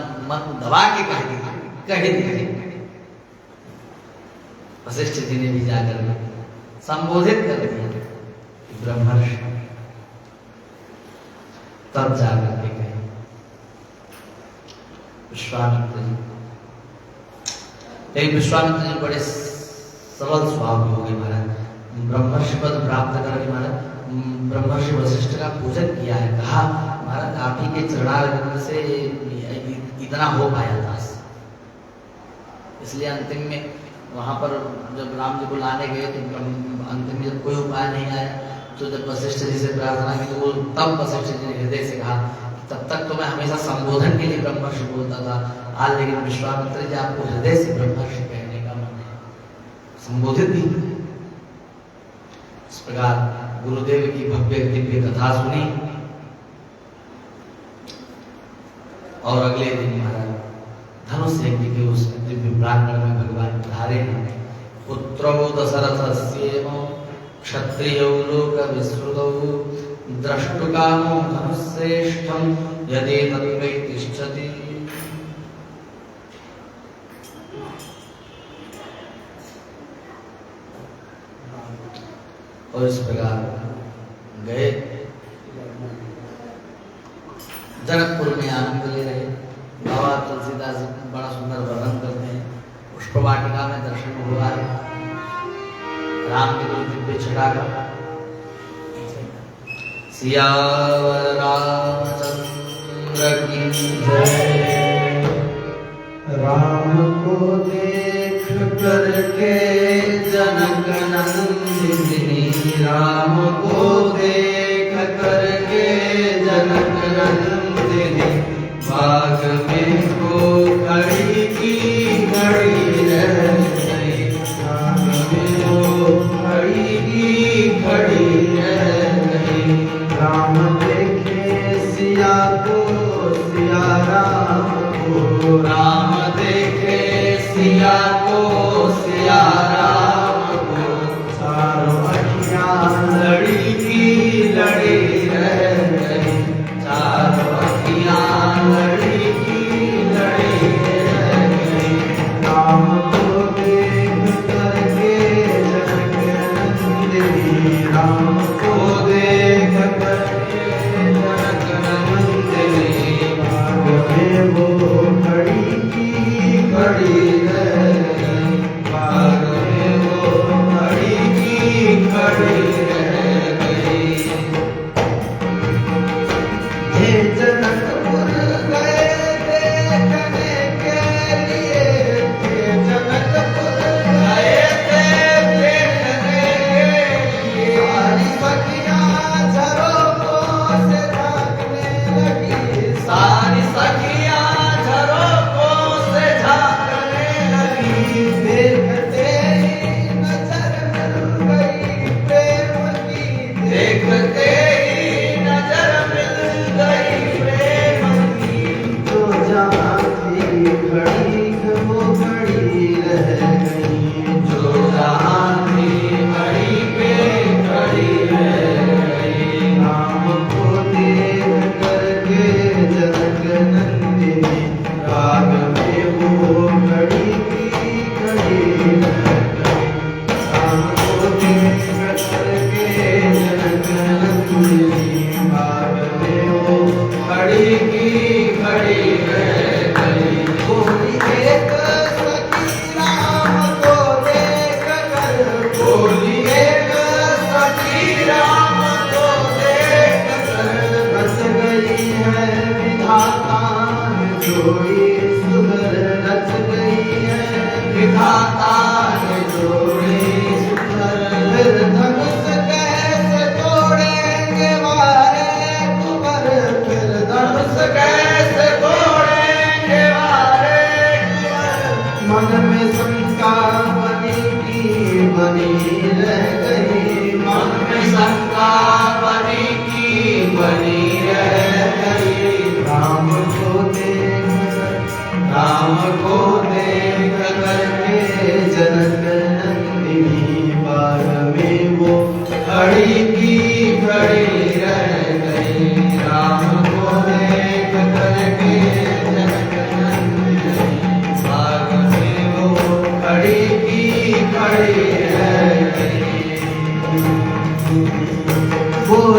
दबा के कह दीजिए। वशिष्ठ जी ने भी जाकर संबोधित कर दिया ब्रह्मर्षि, तब जाकर के कहे विश्वामित्र जी। लेकिन विश्वामित्र जी बड़े सरल स्वभाव के हो गए महाराज। ब्रह्मर्षि पद प्राप्त करके महाराज ब्रह्मर्षि वशिष्ठ का पूजन किया है, कहा महाराज आप ही के चरणारविंद से इतना हो पाया था। इसलिए अंतिम में वहां पर जब राम जी को लाने गए तो अंतिम में जब कोई उपाय नहीं आया तो जब वशिष्ठ जी से प्रार्थना की तो वो तब वशिष्ठ जी ने हृदय से कहा, तब तक तो मैं हमेशा संबोधन के लिए ब्रह्मर्षि बोलता था, आज लेकिन विश्वामित्र जी आपको हृदय से ब्रह्मर्षि कहने का मन है, संबोधित भी। इस प्रकार गुरुदेव की भव्य दिव्य कथा सुनी और अगले दिन महाराज धनुष यज्ञ के उस दिव्य प्रांगण में भगवान पधारे हैं। पुत्रो दशरथस्येव क्षत्रियो लोक विश्रुतौ द्रष्टुकामो धनुश्रेष्ठं यदि तत्वै तिष्ठति। और इस प्रकार गए जनकपुर में आनंद ले रहे। बाबा तुलसीदास बड़ा सुंदर वर्णन करते हैं, पुष्प वाटिका में दर्शन हुआ है राम के दो दिव्य छटा का। सियावर रामचंद्र की जय। राम को देख करके जनक नंदिनी, राम को देख करके जनक नंदिनी, बाग में को खड़ी की खड़ी रह गई, बाग में को खड़ी की खड़ी रह गई। राम देखे सिया को सिया राम को, राम देखे सिया को सिया राम को, चारों अखियां लड़ी की लड़ी रह गई, चारों अखियां लड़ी की लड़ी रह गई। राम को देख करके जनक नंदिनी, राम को देख करके जनक नंदिनी, बाग में वो खड़ी की खड़ी रह गई, बाग में वो खड़ी की खड़ी रह गई। हे जनकपुर गए देखने के लिए, हे जनकपुर गए थे देखने के लिए, सारी सखियां झरोखों से झांकने लगी, सारी सखियां झरोखों से झांकने लगी। देखते ही नजर मिल गई प्रेम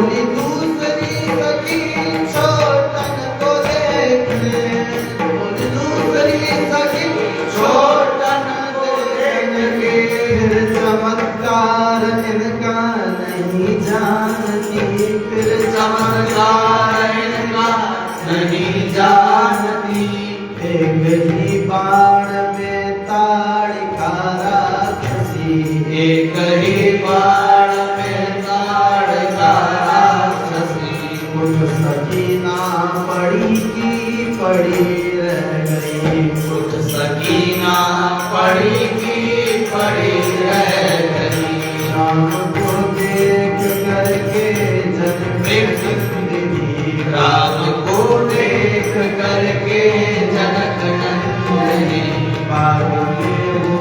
बोली दूसरी सखी छोटन को देखने, बोली दूसरी सखी छोटन को देखने, फिर चमत्कार इनका नहीं जानती, फिर चमत्कार इनका नहीं जानती। एक ही बाण में ताड़िका राक्षसी, एक ही बाण में ताड़िका राक्षसी। उठ सकी ना पड़ी की पड़ी रह गई, उठ सकी ना पड़ी की पड़ी रह गई। राम को देख करके जनक नंदिनी, राम को देख करके जनक नंदिनी, बाग में वो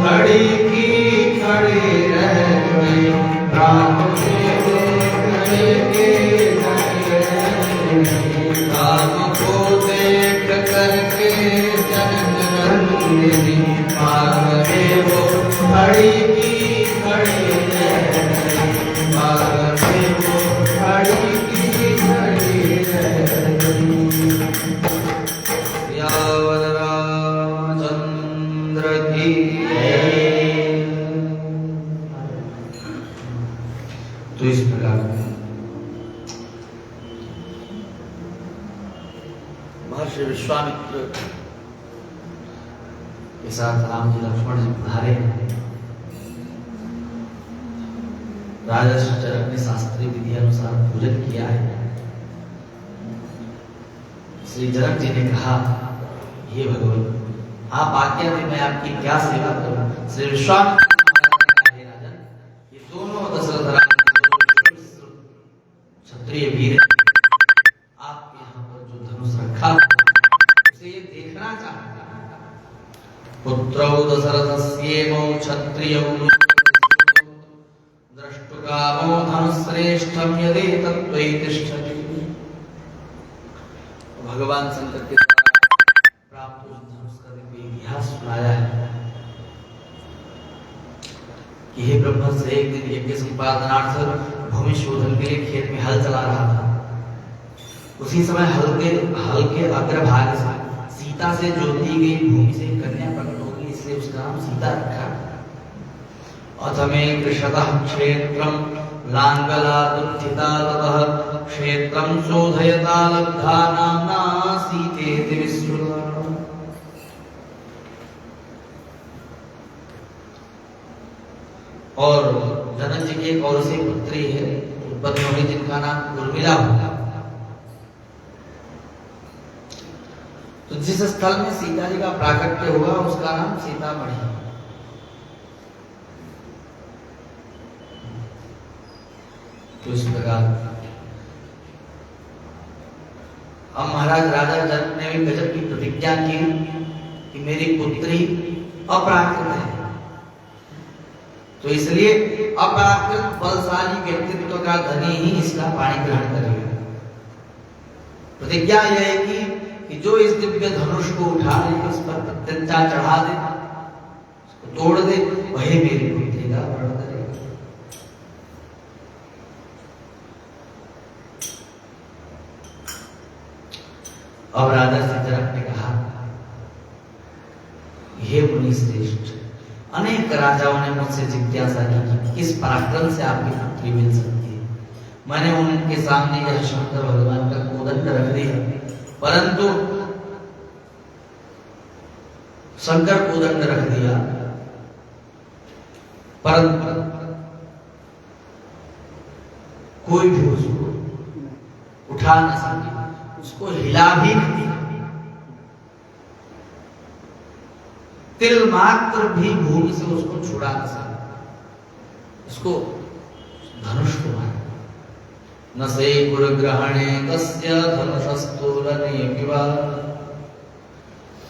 खड़ी की खड़ी रह गई। राम को देख करके जनक नंदिनी, राम को देख करके जनक नंदिनी, बाग में वो खड़ी की खड़ी रह गई, बाग में वो खड़ी की खड़ी रह गई। सियावर रामचंद्र की जय। तो इस प्रकार महर्षि विश्वामित्र के साथ राम जी लक्ष्मण जी पधारे। राजा जनक ने शास्त्रीय विधि अनुसार पूजन किया है। श्री जनक जी ने कहा, हे भगवान, आप आज्ञा दें, मैं आपकी क्या सेवा करूं। श्री विश्वामित्र महाराज ने कहा, राजन, ये दोनों दशरथ राजा क्षत्रिय वीर, आप यहाँ पर जो धनुष रखा उसे ये देखना चाहता है। पुत्रौ दशरथस्येमौ क्षत्रियौ द्रष्टुकामो धनुश्रेष्ठं यदेतत् त्वयि तिष्ठति। भगवान शंकर के प्राप्त उस धनुष का दिव्य इतिहास सुनाया है कि हे ब्रह्मर्ष, एक दिन यज्ञ संपादनार्थ भूमि शोधन के लिए खेत में हल चला रहा था। उसी समय हल के अग्रभाग से सीता से जोती गई भूमि से कन्या प्रकट होगी, इसलिए उसका नाम सीता रखा। अथमे कृषतः क्षेत्रम लांगलादुत्थिता ततः क्षेत्रम शोधयता लब्धा नाम्ना सीतेति विश्रुता। और जनक जी की एक और सी पुत्री है उत्पन्न हुई जिनका नाम उर्मिला होगा। तो जिस स्थल में सीता जी का प्राकट्य हुआ उसका नाम सीतामढ़ी है। तो इस प्रकार अब महाराज राजा जनक ने भी गजब की प्रतिज्ञा की कि मेरी पुत्री अपराकृत है, तो इसलिए अपराकृत बलशाली व्यक्तित्व का धनी ही इसका पाणी ग्रहण करेगा। प्रतिज्ञा यह है कि जो इस दिव्य धनुष को उठा ले, इस पर प्रत्यंचा चढ़ा दे, उसको तोड़ दे, वही मेरी पुत्री का वर्ण करेगा। अब राजा जनक ने कहा, हे मुनि श्रेष्ठ, अनेक राजाओं ने मुझसे जिज्ञासा की कि किस पराक्रम से आपकी पुत्री मिल सकती है। मैंने उनके सामने यह शंकर भगवान का कोदंड रख दिया, परंतु शंकर कोदंड रख दिया, परंतु कोई भी उसको उठा न सके, उसको हिला भी नहीं, तिल मात्र भी भूमि से उसको छुड़ा न सके, उसको धनुष को मारा। न से गुरुग्रहणे तस्य धनुषस्तूलने विवा।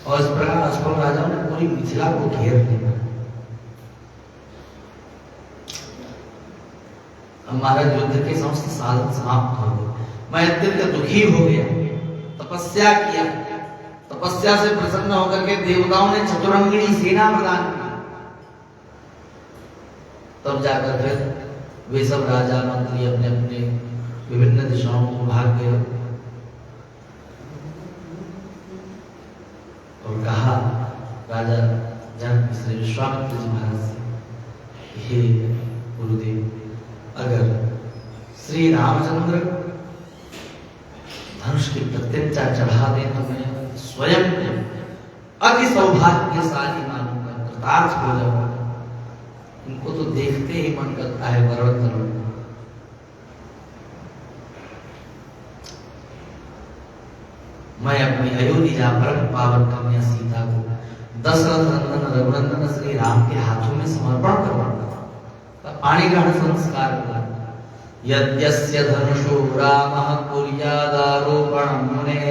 और इस प्रकार अश्वल राजाओं ने पूरी मिथिला को घेर लिया। हमारा युद्ध के समस्त साधन समाप्त हो गए। मैं अत्यंत दुखी हो गया, तपस्या किया, तपस्या से प्रसन्न होकर के देवताओं ने चतुरंगिणी सेना प्रदान की। तब जाकर फिर वे सब राजा मंत्री अपने अपने दिशाओं को भाग गए और कहा राजा जनक श्री विश्वामित्र जी महाराज से, हे गुरुदेव, अगर श्री रामचंद्र धनुष की प्रत्यंचा चढ़ा दे तो मैं स्वयं अति सौभाग्यशाली मानूंगा, कृतार्थ हो जाऊंगा। इनको तो देखते ही मन करता है वरण करूं। मैं अपनी अयोध्या परम पावन कन्या सीता को दशरथ नंदन रघुनंदन श्री राम के हाथों में समर्पण करूंगा, पाणी ग्रहण संस्कार करूंगा। यद्यस्य धनुषो रामः कुर्यादारोपणं मुने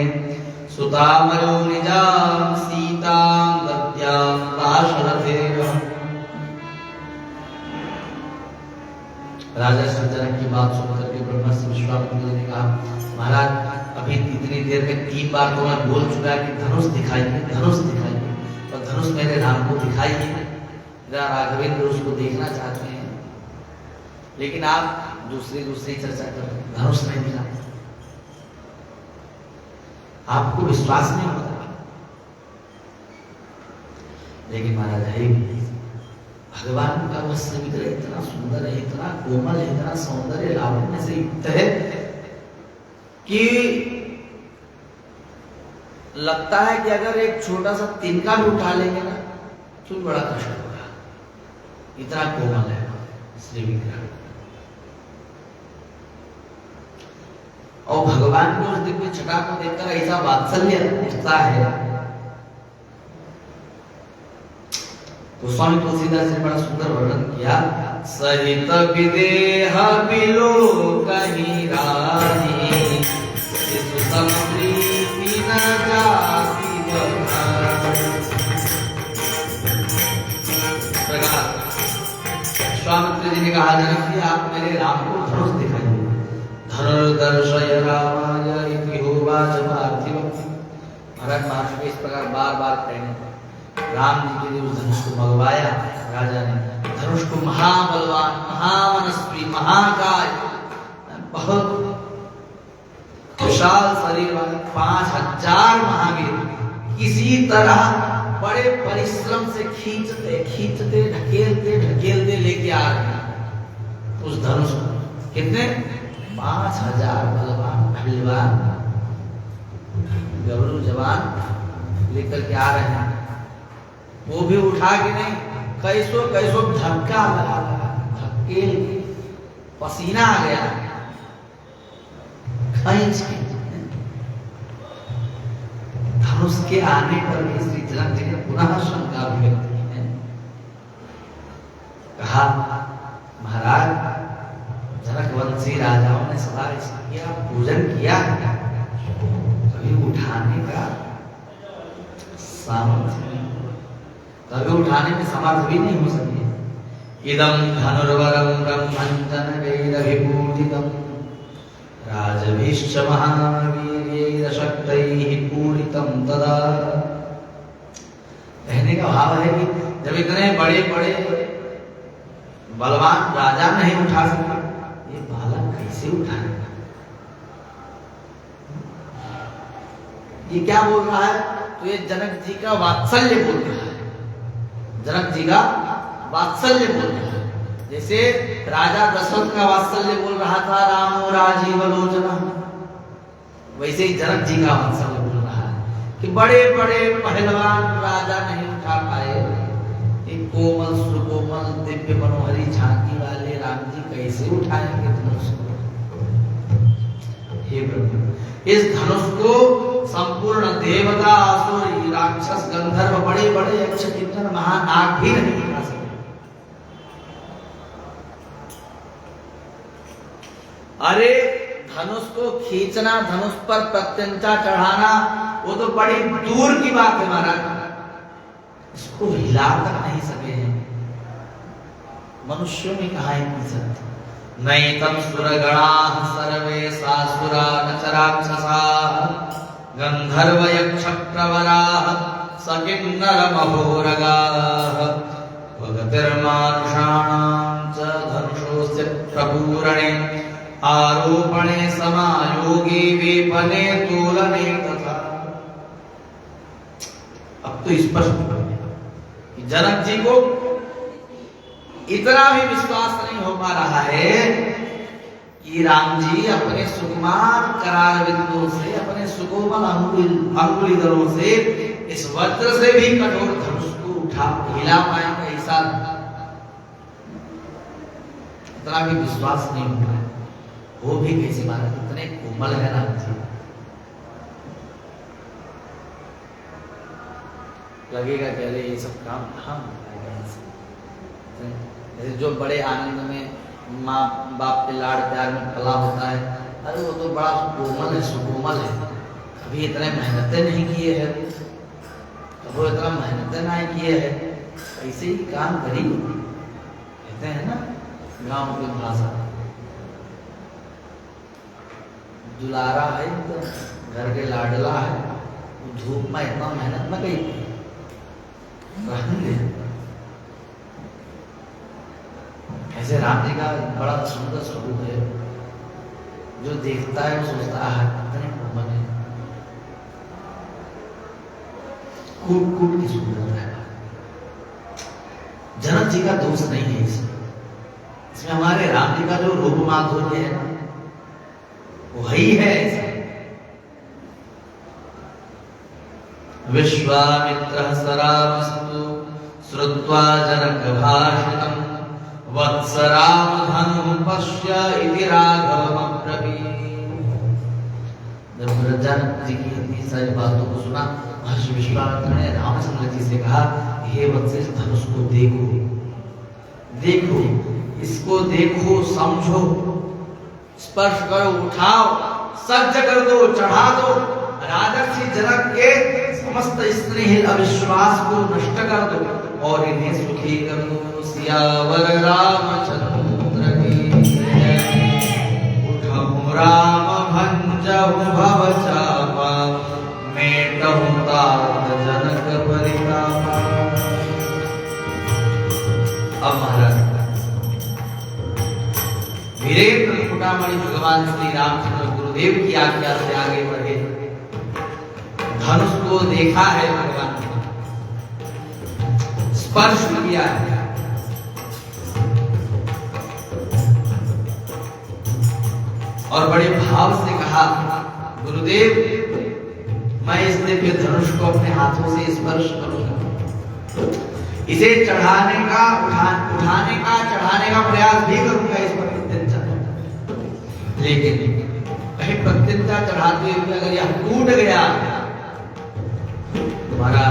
सुतामयो निजां सीतां दद्यां दाशरथेन। राजा श्री जनक की बात सुनकर के ब्रह्मर्षि विश्वामित्र ने कहा, महाराज अभी इतनी देर में 3 बार तो मैं बोल चुका कि धनुष दिखाइए, धनुष दिखाइए, और धनुष मेरे राम को दिखाइए। राघवेंद्र उसको देखना चाहते हैं, लेकिन आप दूसरी चर्चा कर रहे हैं, धनुष नहीं दिखा, आपको विश्वास नहीं होता। लेकिन महाराज है भगवान का वह विग्रह इतना सुंदर है, इतना कोमल है, इतना सौंदर्य लावण्य से युक्त है कि लगता है कि अगर एक छोटा सा तिनका भी उठा लेंगे ना तो बड़ा कष्ट होगा, इतना कोमल है श्री विग्रह। और भगवान को उस दिव्य छटा को देखकर ऐसा वात्सल्य उठता है। गोस्वामी तुलसीदास ने बड़ा सुंदर वर्णन किया, सहित विदेह बिलो कहीं रानी समप्रीति न जाति प्रकार। विश्वामित्र जी ने कहा, जनक जी आप मेरे राम को धनुष दिखाइए। धनुर्दर्शय रामाय इति होवाच पार्थिवम्। महाराज महर्षि इस प्रकार बार बार कहने राम जी के लिए उस धनुष को मंगवाया। राजा ने धनुष को महाबलवान, महामनस्वी, महाकाय, बहुत विशाल शरीर वाले 5000 महावीर किसी तरह बड़े परिश्रम से खींचते ढकेलते लेके आ रहे हैं उस धनुष को। कितने? 5000 बलवान पहलवान गबरू जवान लेकर के आ रहे हैं। वो भी उठा के नहीं, कैसो धक्का लगा धक्के पसीना आ गया खींच के। धनुष के आने पर भी श्री जनक जी ने पुनः शंका व्यक्त की है। कहा, महाराज जनकवंशी राजाओं ने सदा किया, पूजन किया, कभी उठाने का सामर्थ्य नहीं, कभी उठाने में समर्थ भी नहीं हो सके। इदं धनुर्वरं ब्रह्मञ्जनकैरभिपूजितं राजभीश्च महावीर्यैरशक्तैः पूरितं तदा। कहने का भाव है कि जब इतने बड़े बड़े बलवान राजा नहीं उठा सके, ये बालक कैसे उठाएगा? ये क्या बोल रहा है? तो ये जनक जी का वात्सल्य बोल रहा है, जनक जी का वात्सल्य बोल रहा है। जैसे राजा दशरथ का वात्सल्य बोल रहा था, रामो राजीव लोचना, वैसे ही जनक जी का वात्सल्य बोल रहा है कि बड़े बड़े पहलवान राजा नहीं उठा पाए, एक कोमल सुकोमल दिव्य मनोहरी झांकी वाले राम जी कैसे उठाएंगे धनुष को? हे प्रभु, इस धनुष को संपूर्ण देवता, असुर, राक्षस, गंधर्व, बड़े बड़े यक्ष, किन्नर, महानाग भी नहीं उठा सके। अरे धनुष को खींचना, धनुष पर प्रत्यंचा चढ़ाना, वो तो बड़ी दूर की बात है महाराज, इसको हिला तक नहीं सके हैं। मनुष्यों में कहा इतनी शक्ति? नैतं सुरगणाः सर्वे सासुरा न च राक्षसाः गंधर्व यक्ष प्रवराः सकिन्नर महोरगाः वगतिर्मानुषाणां च धनुषोऽस्य प्रपूरणे आरोपणे समायोगे वेपने तोलने तथा। अब तो स्पष्ट हो गया कि जनक जी को इतना भी विश्वास नहीं हो पा रहा है कि राम जी अपने सुकुमार करार बिंदुओं से, अपने सुकोमल अंगुली दलों से इस वज्र से भी कठोर धनुष को उठा हिला पाएंगे, ऐसा इतना भी विश्वास नहीं हो रहा है। वो भी कैसे महाराज, इतने कोमल है राम जी, लगेगा कि अरे ये सब काम हम जैसे जो बड़े आनंद में माँ बाप के लाड़ प्यार में पला होता है, अरे वो तो बड़ा कोमल है, सुकोमल है, कभी इतने मेहनतें नहीं किए हैं, वो इतना मेहनतें नहीं किए हैं, ऐसे ही काम करी कहते हैं ना गांव की भाषा। दुलारा है तो घर के लाडला है, धूप में इतना मेहनत में गई ऐसे राम जी का बड़ा सुंदर स्वरूप है, जो देखता है वो सोचता है कितने कोमल है, कूट कूट की सुंदर है। जनक जी का दोष नहीं है इसमें हमारे राम जी का जो रूप माधुर्य है ना, वही है ऐसा। विश्वामित्रः सरामस्तु श्रुत्वा जनक भाषितम् वत्स राम धनुः पश्य इति राघवमब्रवीत्। जब जनक जी की इतनी सारी बातों को सुना, महर्षि विश्वामित्र ने रामचंद्र जी से कहा, हे वत्स इस धनुष को देखो, देखो इसको, देखो समझो, स्पर्श करो, उठाओ, सज्ज कर दो, चढ़ा दो, राजर्षि जनक के समस्त स्नेह अविश्वास को नष्ट कर दो और इन्हें सुखी कर दो। सियावर रामचंद्र की जय। उठहु राम भंजहु भव चापा, मेटहु तात जनक परितापा। अब महाराज वीरेंद्र मुकुटामणि भगवान श्री रामचंद्र गुरुदेव की आज्ञा से आगे बढ़े, धनुष को देखा है भगवान ने, स्पर्श किया है, और बड़े भाव से कहा, गुरुदेव मैं इस दिव्य धनुष को अपने हाथों से स्पर्श करूंगा, इसे चढ़ाने का, उठाने का, चढ़ाने का प्रयास भी करूंगा इस पर प्रत्यंचा। लेकिन कहीं प्रत्यंचा चढ़ाते हुए अगर यह टूट गया, तुम्हारा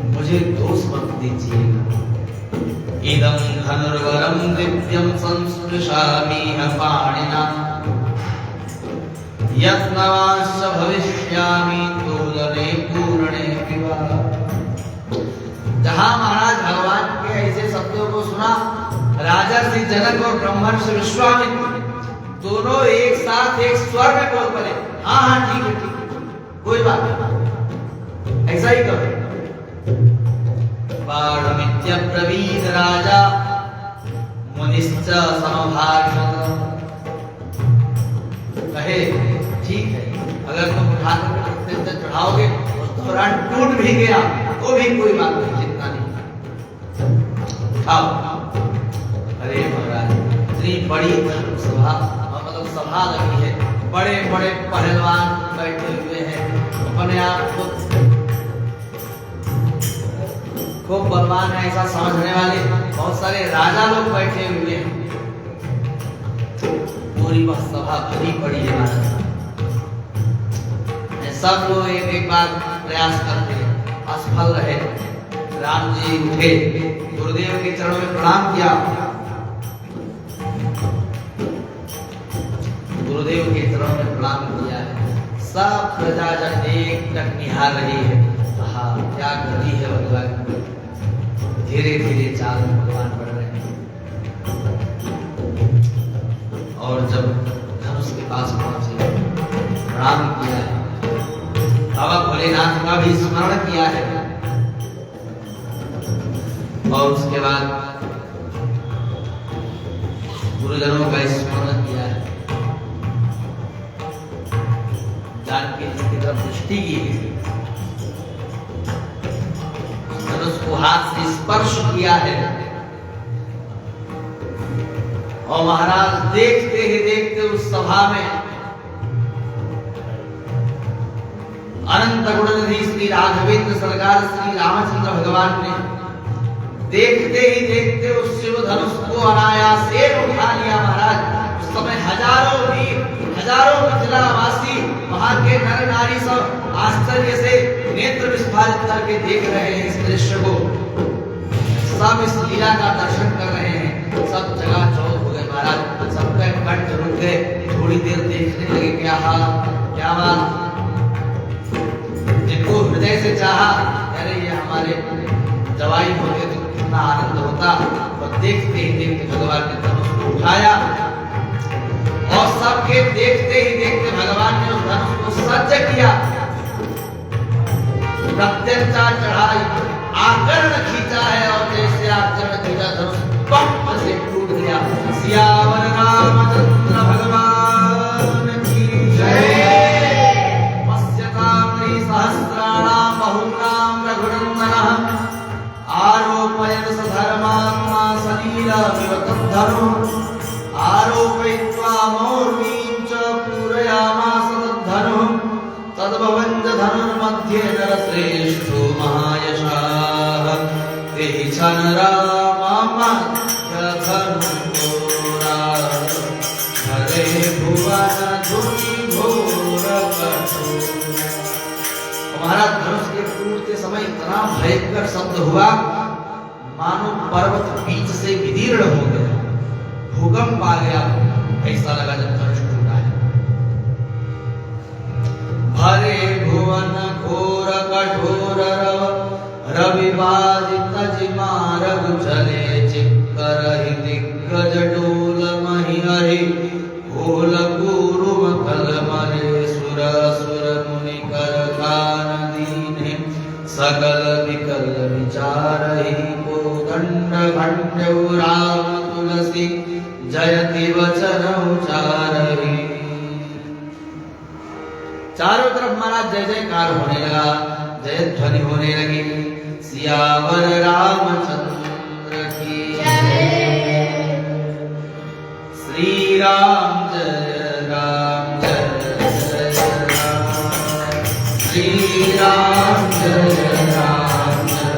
मुझे दोष मत दीजिएगा। इदं धनुर्वरं दिव्यं संस्पृशामि पाणिना, यत्नवांश्च भविष्यामि तोलने पूर्णे विवा। जहां महाराज भगवान के ऐसे शब्दों को सुना, राजर्षि जनक और ब्रह्मर्षि विश्वामित्र दोनों एक साथ एक स्वर में बोल पड़े, हाँ हाँ ठीक है, कोई बात नहीं, ऐसा ही करो। बाणमित्यब्रवीद राजा मुनिश्च समभाषत। कहे ठीक है, अगर तुम उठाकर चढ़ाओगे उस दौरान टूट भी गया तो भी कोई बात नहीं, चिंता नहीं, उठाओ। अरे महाराज इतनी बड़ी सभा, मतलब सभा लगी है, बड़े बड़े पहलवान बैठे हुए हैं, अपने आप को खूब बलवान है ऐसा समझने वाले बहुत सारे राजा लोग बैठे हुए हैं, पूरी वह सभा भरी पड़ी है महाराज। सब लोग एक एक बार प्रयास करते हैं, असफल रहे। राम जी उठे, गुरुदेव के चरणों में प्रणाम किया, गुरुदेव के चरणों में प्रणाम किया है। सब प्रजाजन एक टक निहार रही है, कहा क्या गति है भगवान, धीरे धीरे चाल में भगवान बढ़ रहे हैं। और जब धनुष के पास पहुंचे, प्रणाम किया है, बाबा भोलेनाथ का भी स्मरण किया है, और उसके बाद गुरुजनों का स्मरण किया है। सृष्टि की है। धनुष को हाथ से स्पर्श किया है और महाराज देखते ही देखते उस सभा में अनंत गुणनिधि श्री राघवेंद्र सरकार श्री रामचंद्र भगवान ने देखते ही देखते उस शिव धनुष को अनायास से उठा लिया। महाराज उस समय हजारों मिथिलावासी वहां के नर नारी सब आश्चर्य से नेत्र विस्फारित करके देख रहे हैं इस दृश्य को, सब इस लीला का दर्शन कर रहे हैं। सब जगह चौक हो गए महाराज, सबके कंठ रुक गए, थोड़ी देर देखने लगे क्या हाल क्या बात। जिनको हृदय से चाहा अरे ये हमारे जवाई होते तो कितना आनंद होता, और देखते ही देखते भगवान ने धनुष को उठाया और सबके देखते ही देखते भगवान ने उस धनुष को सज्ज किया। प्रत्यंचा चढ़ाई आकर्ण खींचा है और जैसे आकर्ण खींचा धनुष पंप से टूट गया। सियावर रामचंद्र भगवान की जय। पश्यताम्नि सहस्राणाम बहुनाम रघुनंदनः आरोपयन् सधर्मात्मा सलीलमिव तद्धनुः आरोपयित्वा मौर्वीं च पूरयामास तद्धनुः तद्भवञ्च धनुर्मध्ये नरश्रेष्ठो महायशाः तेहि च धनुर्धोरा हरे भुवन धुनि घोर कठोर। महाराज धनुष के टूटते समय इतना भयंकर शब्द हुआ मानो पर्वत बीच से विदीर्ण हो गया, भूकंप आ गया, ऐसा लगा जब धनुष टूटा है। भरे भुवन घोर कठोर रविवादित जिमारग चले चिक्कर दिग्गज डोल महि हरि ओल गुरु कल मरे सुर सुर मुनि कर खान दीने सकल विकल विचारहि कोदंड घंटौ राम तुलसी जयति वचन उचारहि। चारों तरफ महाराज जय जयकार होने लगा, जय ध्वनि होने लगी। सियावर रामचंद्र की जय। श्री राम जय राम जय राम, श्री राम जय राम जय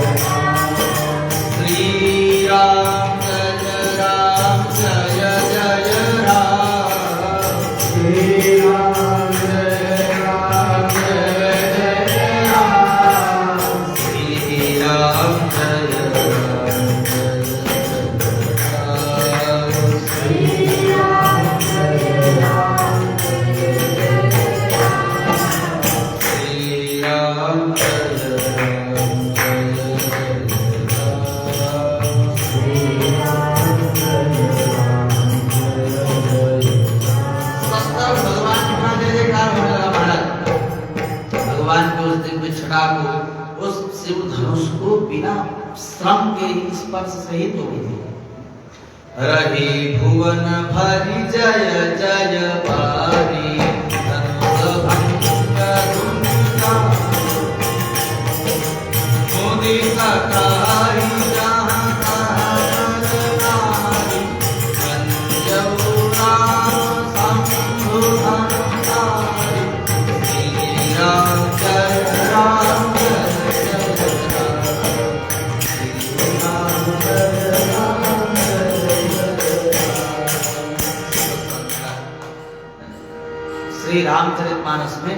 राम, श्री राम जय राम जय जय राम, श्री राम जय राम जय जय राम, श्री राम जय राम जय राम, श्री राम जय राम, श्री राम जय राम जय राम, भगवान के उस दिव्य छटा को, उस शिव धनुष को बिना श्रम के ही स्पर्श से ही तोड़ी थी। रही भुवन भरी जय जय पारी धनुष भंग धुनिया मुदित कारी जहाँ नारी पंजमुरा शंभु धनुधारी। श्री राम जय राम जय जय राम, श्री राम जय राम जय जय राम। श्री रामचरितमानस में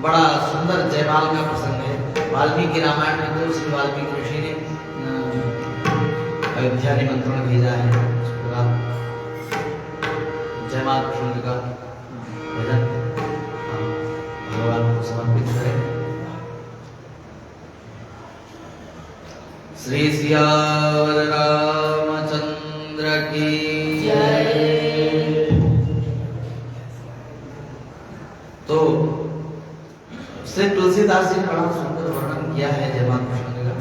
बड़ा सुंदर जयमाल का प्रसंग है। वाल्मीकि रामायण में तो श्री वाल्मीकि ऋषि ने अयोध्या निमंत्रण भेजा है, उसके बाद जयमाल प्रसंग का भजन भगवान को समर्पित करें। श्री सियावर रामचंद्र की जय। तो श्री तुलसीदास जी ने बड़ा सुंदर वर्णन किया है जयमाल प्रसंग का।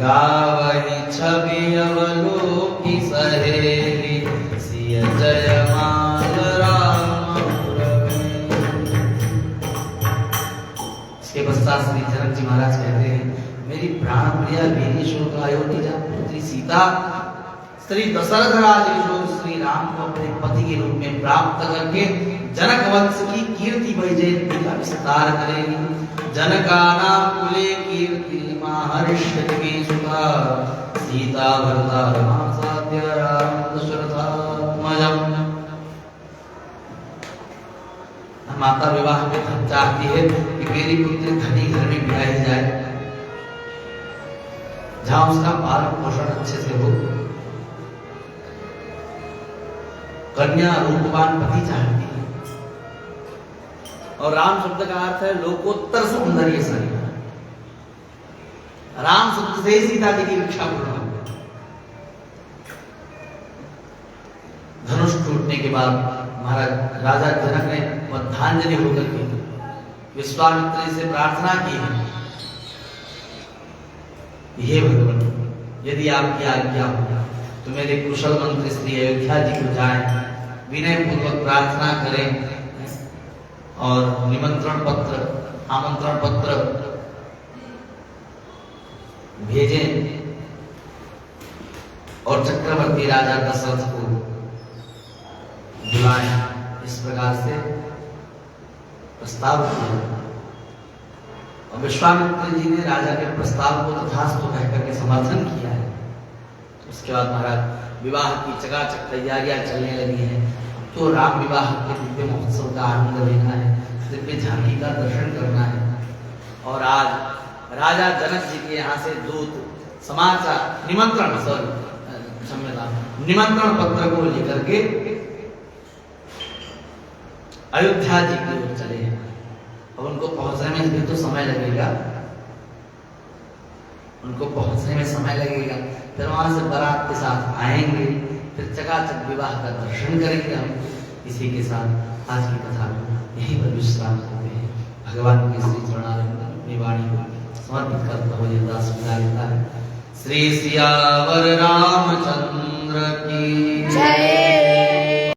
गावहि छवि अवलोकि सहेली सिय जयमाल राम पुरवे महाराज कहते हैं मेरी प्राण प्रिया वीर शोक अयोध्या पुत्री सीता श्री दशरथ राज किशोर श्री राम को अपने पति के रूप में प्राप्त करके जनक वंश की कीर्ति वैजयंती का विस्तार करेगी। जनकाना कुले कीर्ति महर्षि सुता सीता भरता रमा साध्य राम दशरथात्मजम्। माता विवाह में चाहती है कि मेरी पुत्री धनी घर में ब्याही जाए जहां उसका पालन पोषण अच्छे से हो। कन्या रूपवान पति चाहती है और राम शब्द का अर्थ है लोकोत्तर सौंदर्य शरीर। राम शब्द से ही सीता जी की इच्छा पूर्ण हो गई। धनुष टूटने के बाद महाराज राजा जनक ने बद्धांजलि होकर के विश्वामित्र से प्रार्थना की है, हे भगवान यदि आपकी आज्ञा हो तो मेरे कुशल मंत्री श्री अयोध्या जी को जाएं, विनय पूर्वक प्रार्थना करें और निमंत्रण पत्र आमंत्रण पत्र भेजें और चक्रवर्ती राजा दशरथ को बुलाएं। इस प्रकार से प्रस्ताव किया और विश्वामित्र जी ने राजा के प्रस्ताव को तथास्तु कहकर के समर्थन किया है। उसके बाद महाराज विवाह की चकाचक तैयारियां चलने लगी हैं। तो राम विवाह के दिव्य महोत्सव का आनंद लेना है, दिव्य झांकी का दर्शन करना है। और आज राजा जनक जी के यहाँ से दूत समाचार निमंत्रण पत्र को लेकर के अयोध्या जी की ओर चले हैं। अब उनको पहुंचने में भी तो समय लगेगा, उनको पहुंचने में समय लगेगा। फिर वहां से बारात के साथ आएंगे, फिर चकाचक विवाह का दर्शन करेंगे। हम इसी के साथ आज की कथा को यहीं पर विश्राम करते हैं। भगवान के श्री चरणारविंद अपनी वाणी को समर्पित करता हुआ ये दास विदा लेता है। श्री सियावर रामचंद्र की जय।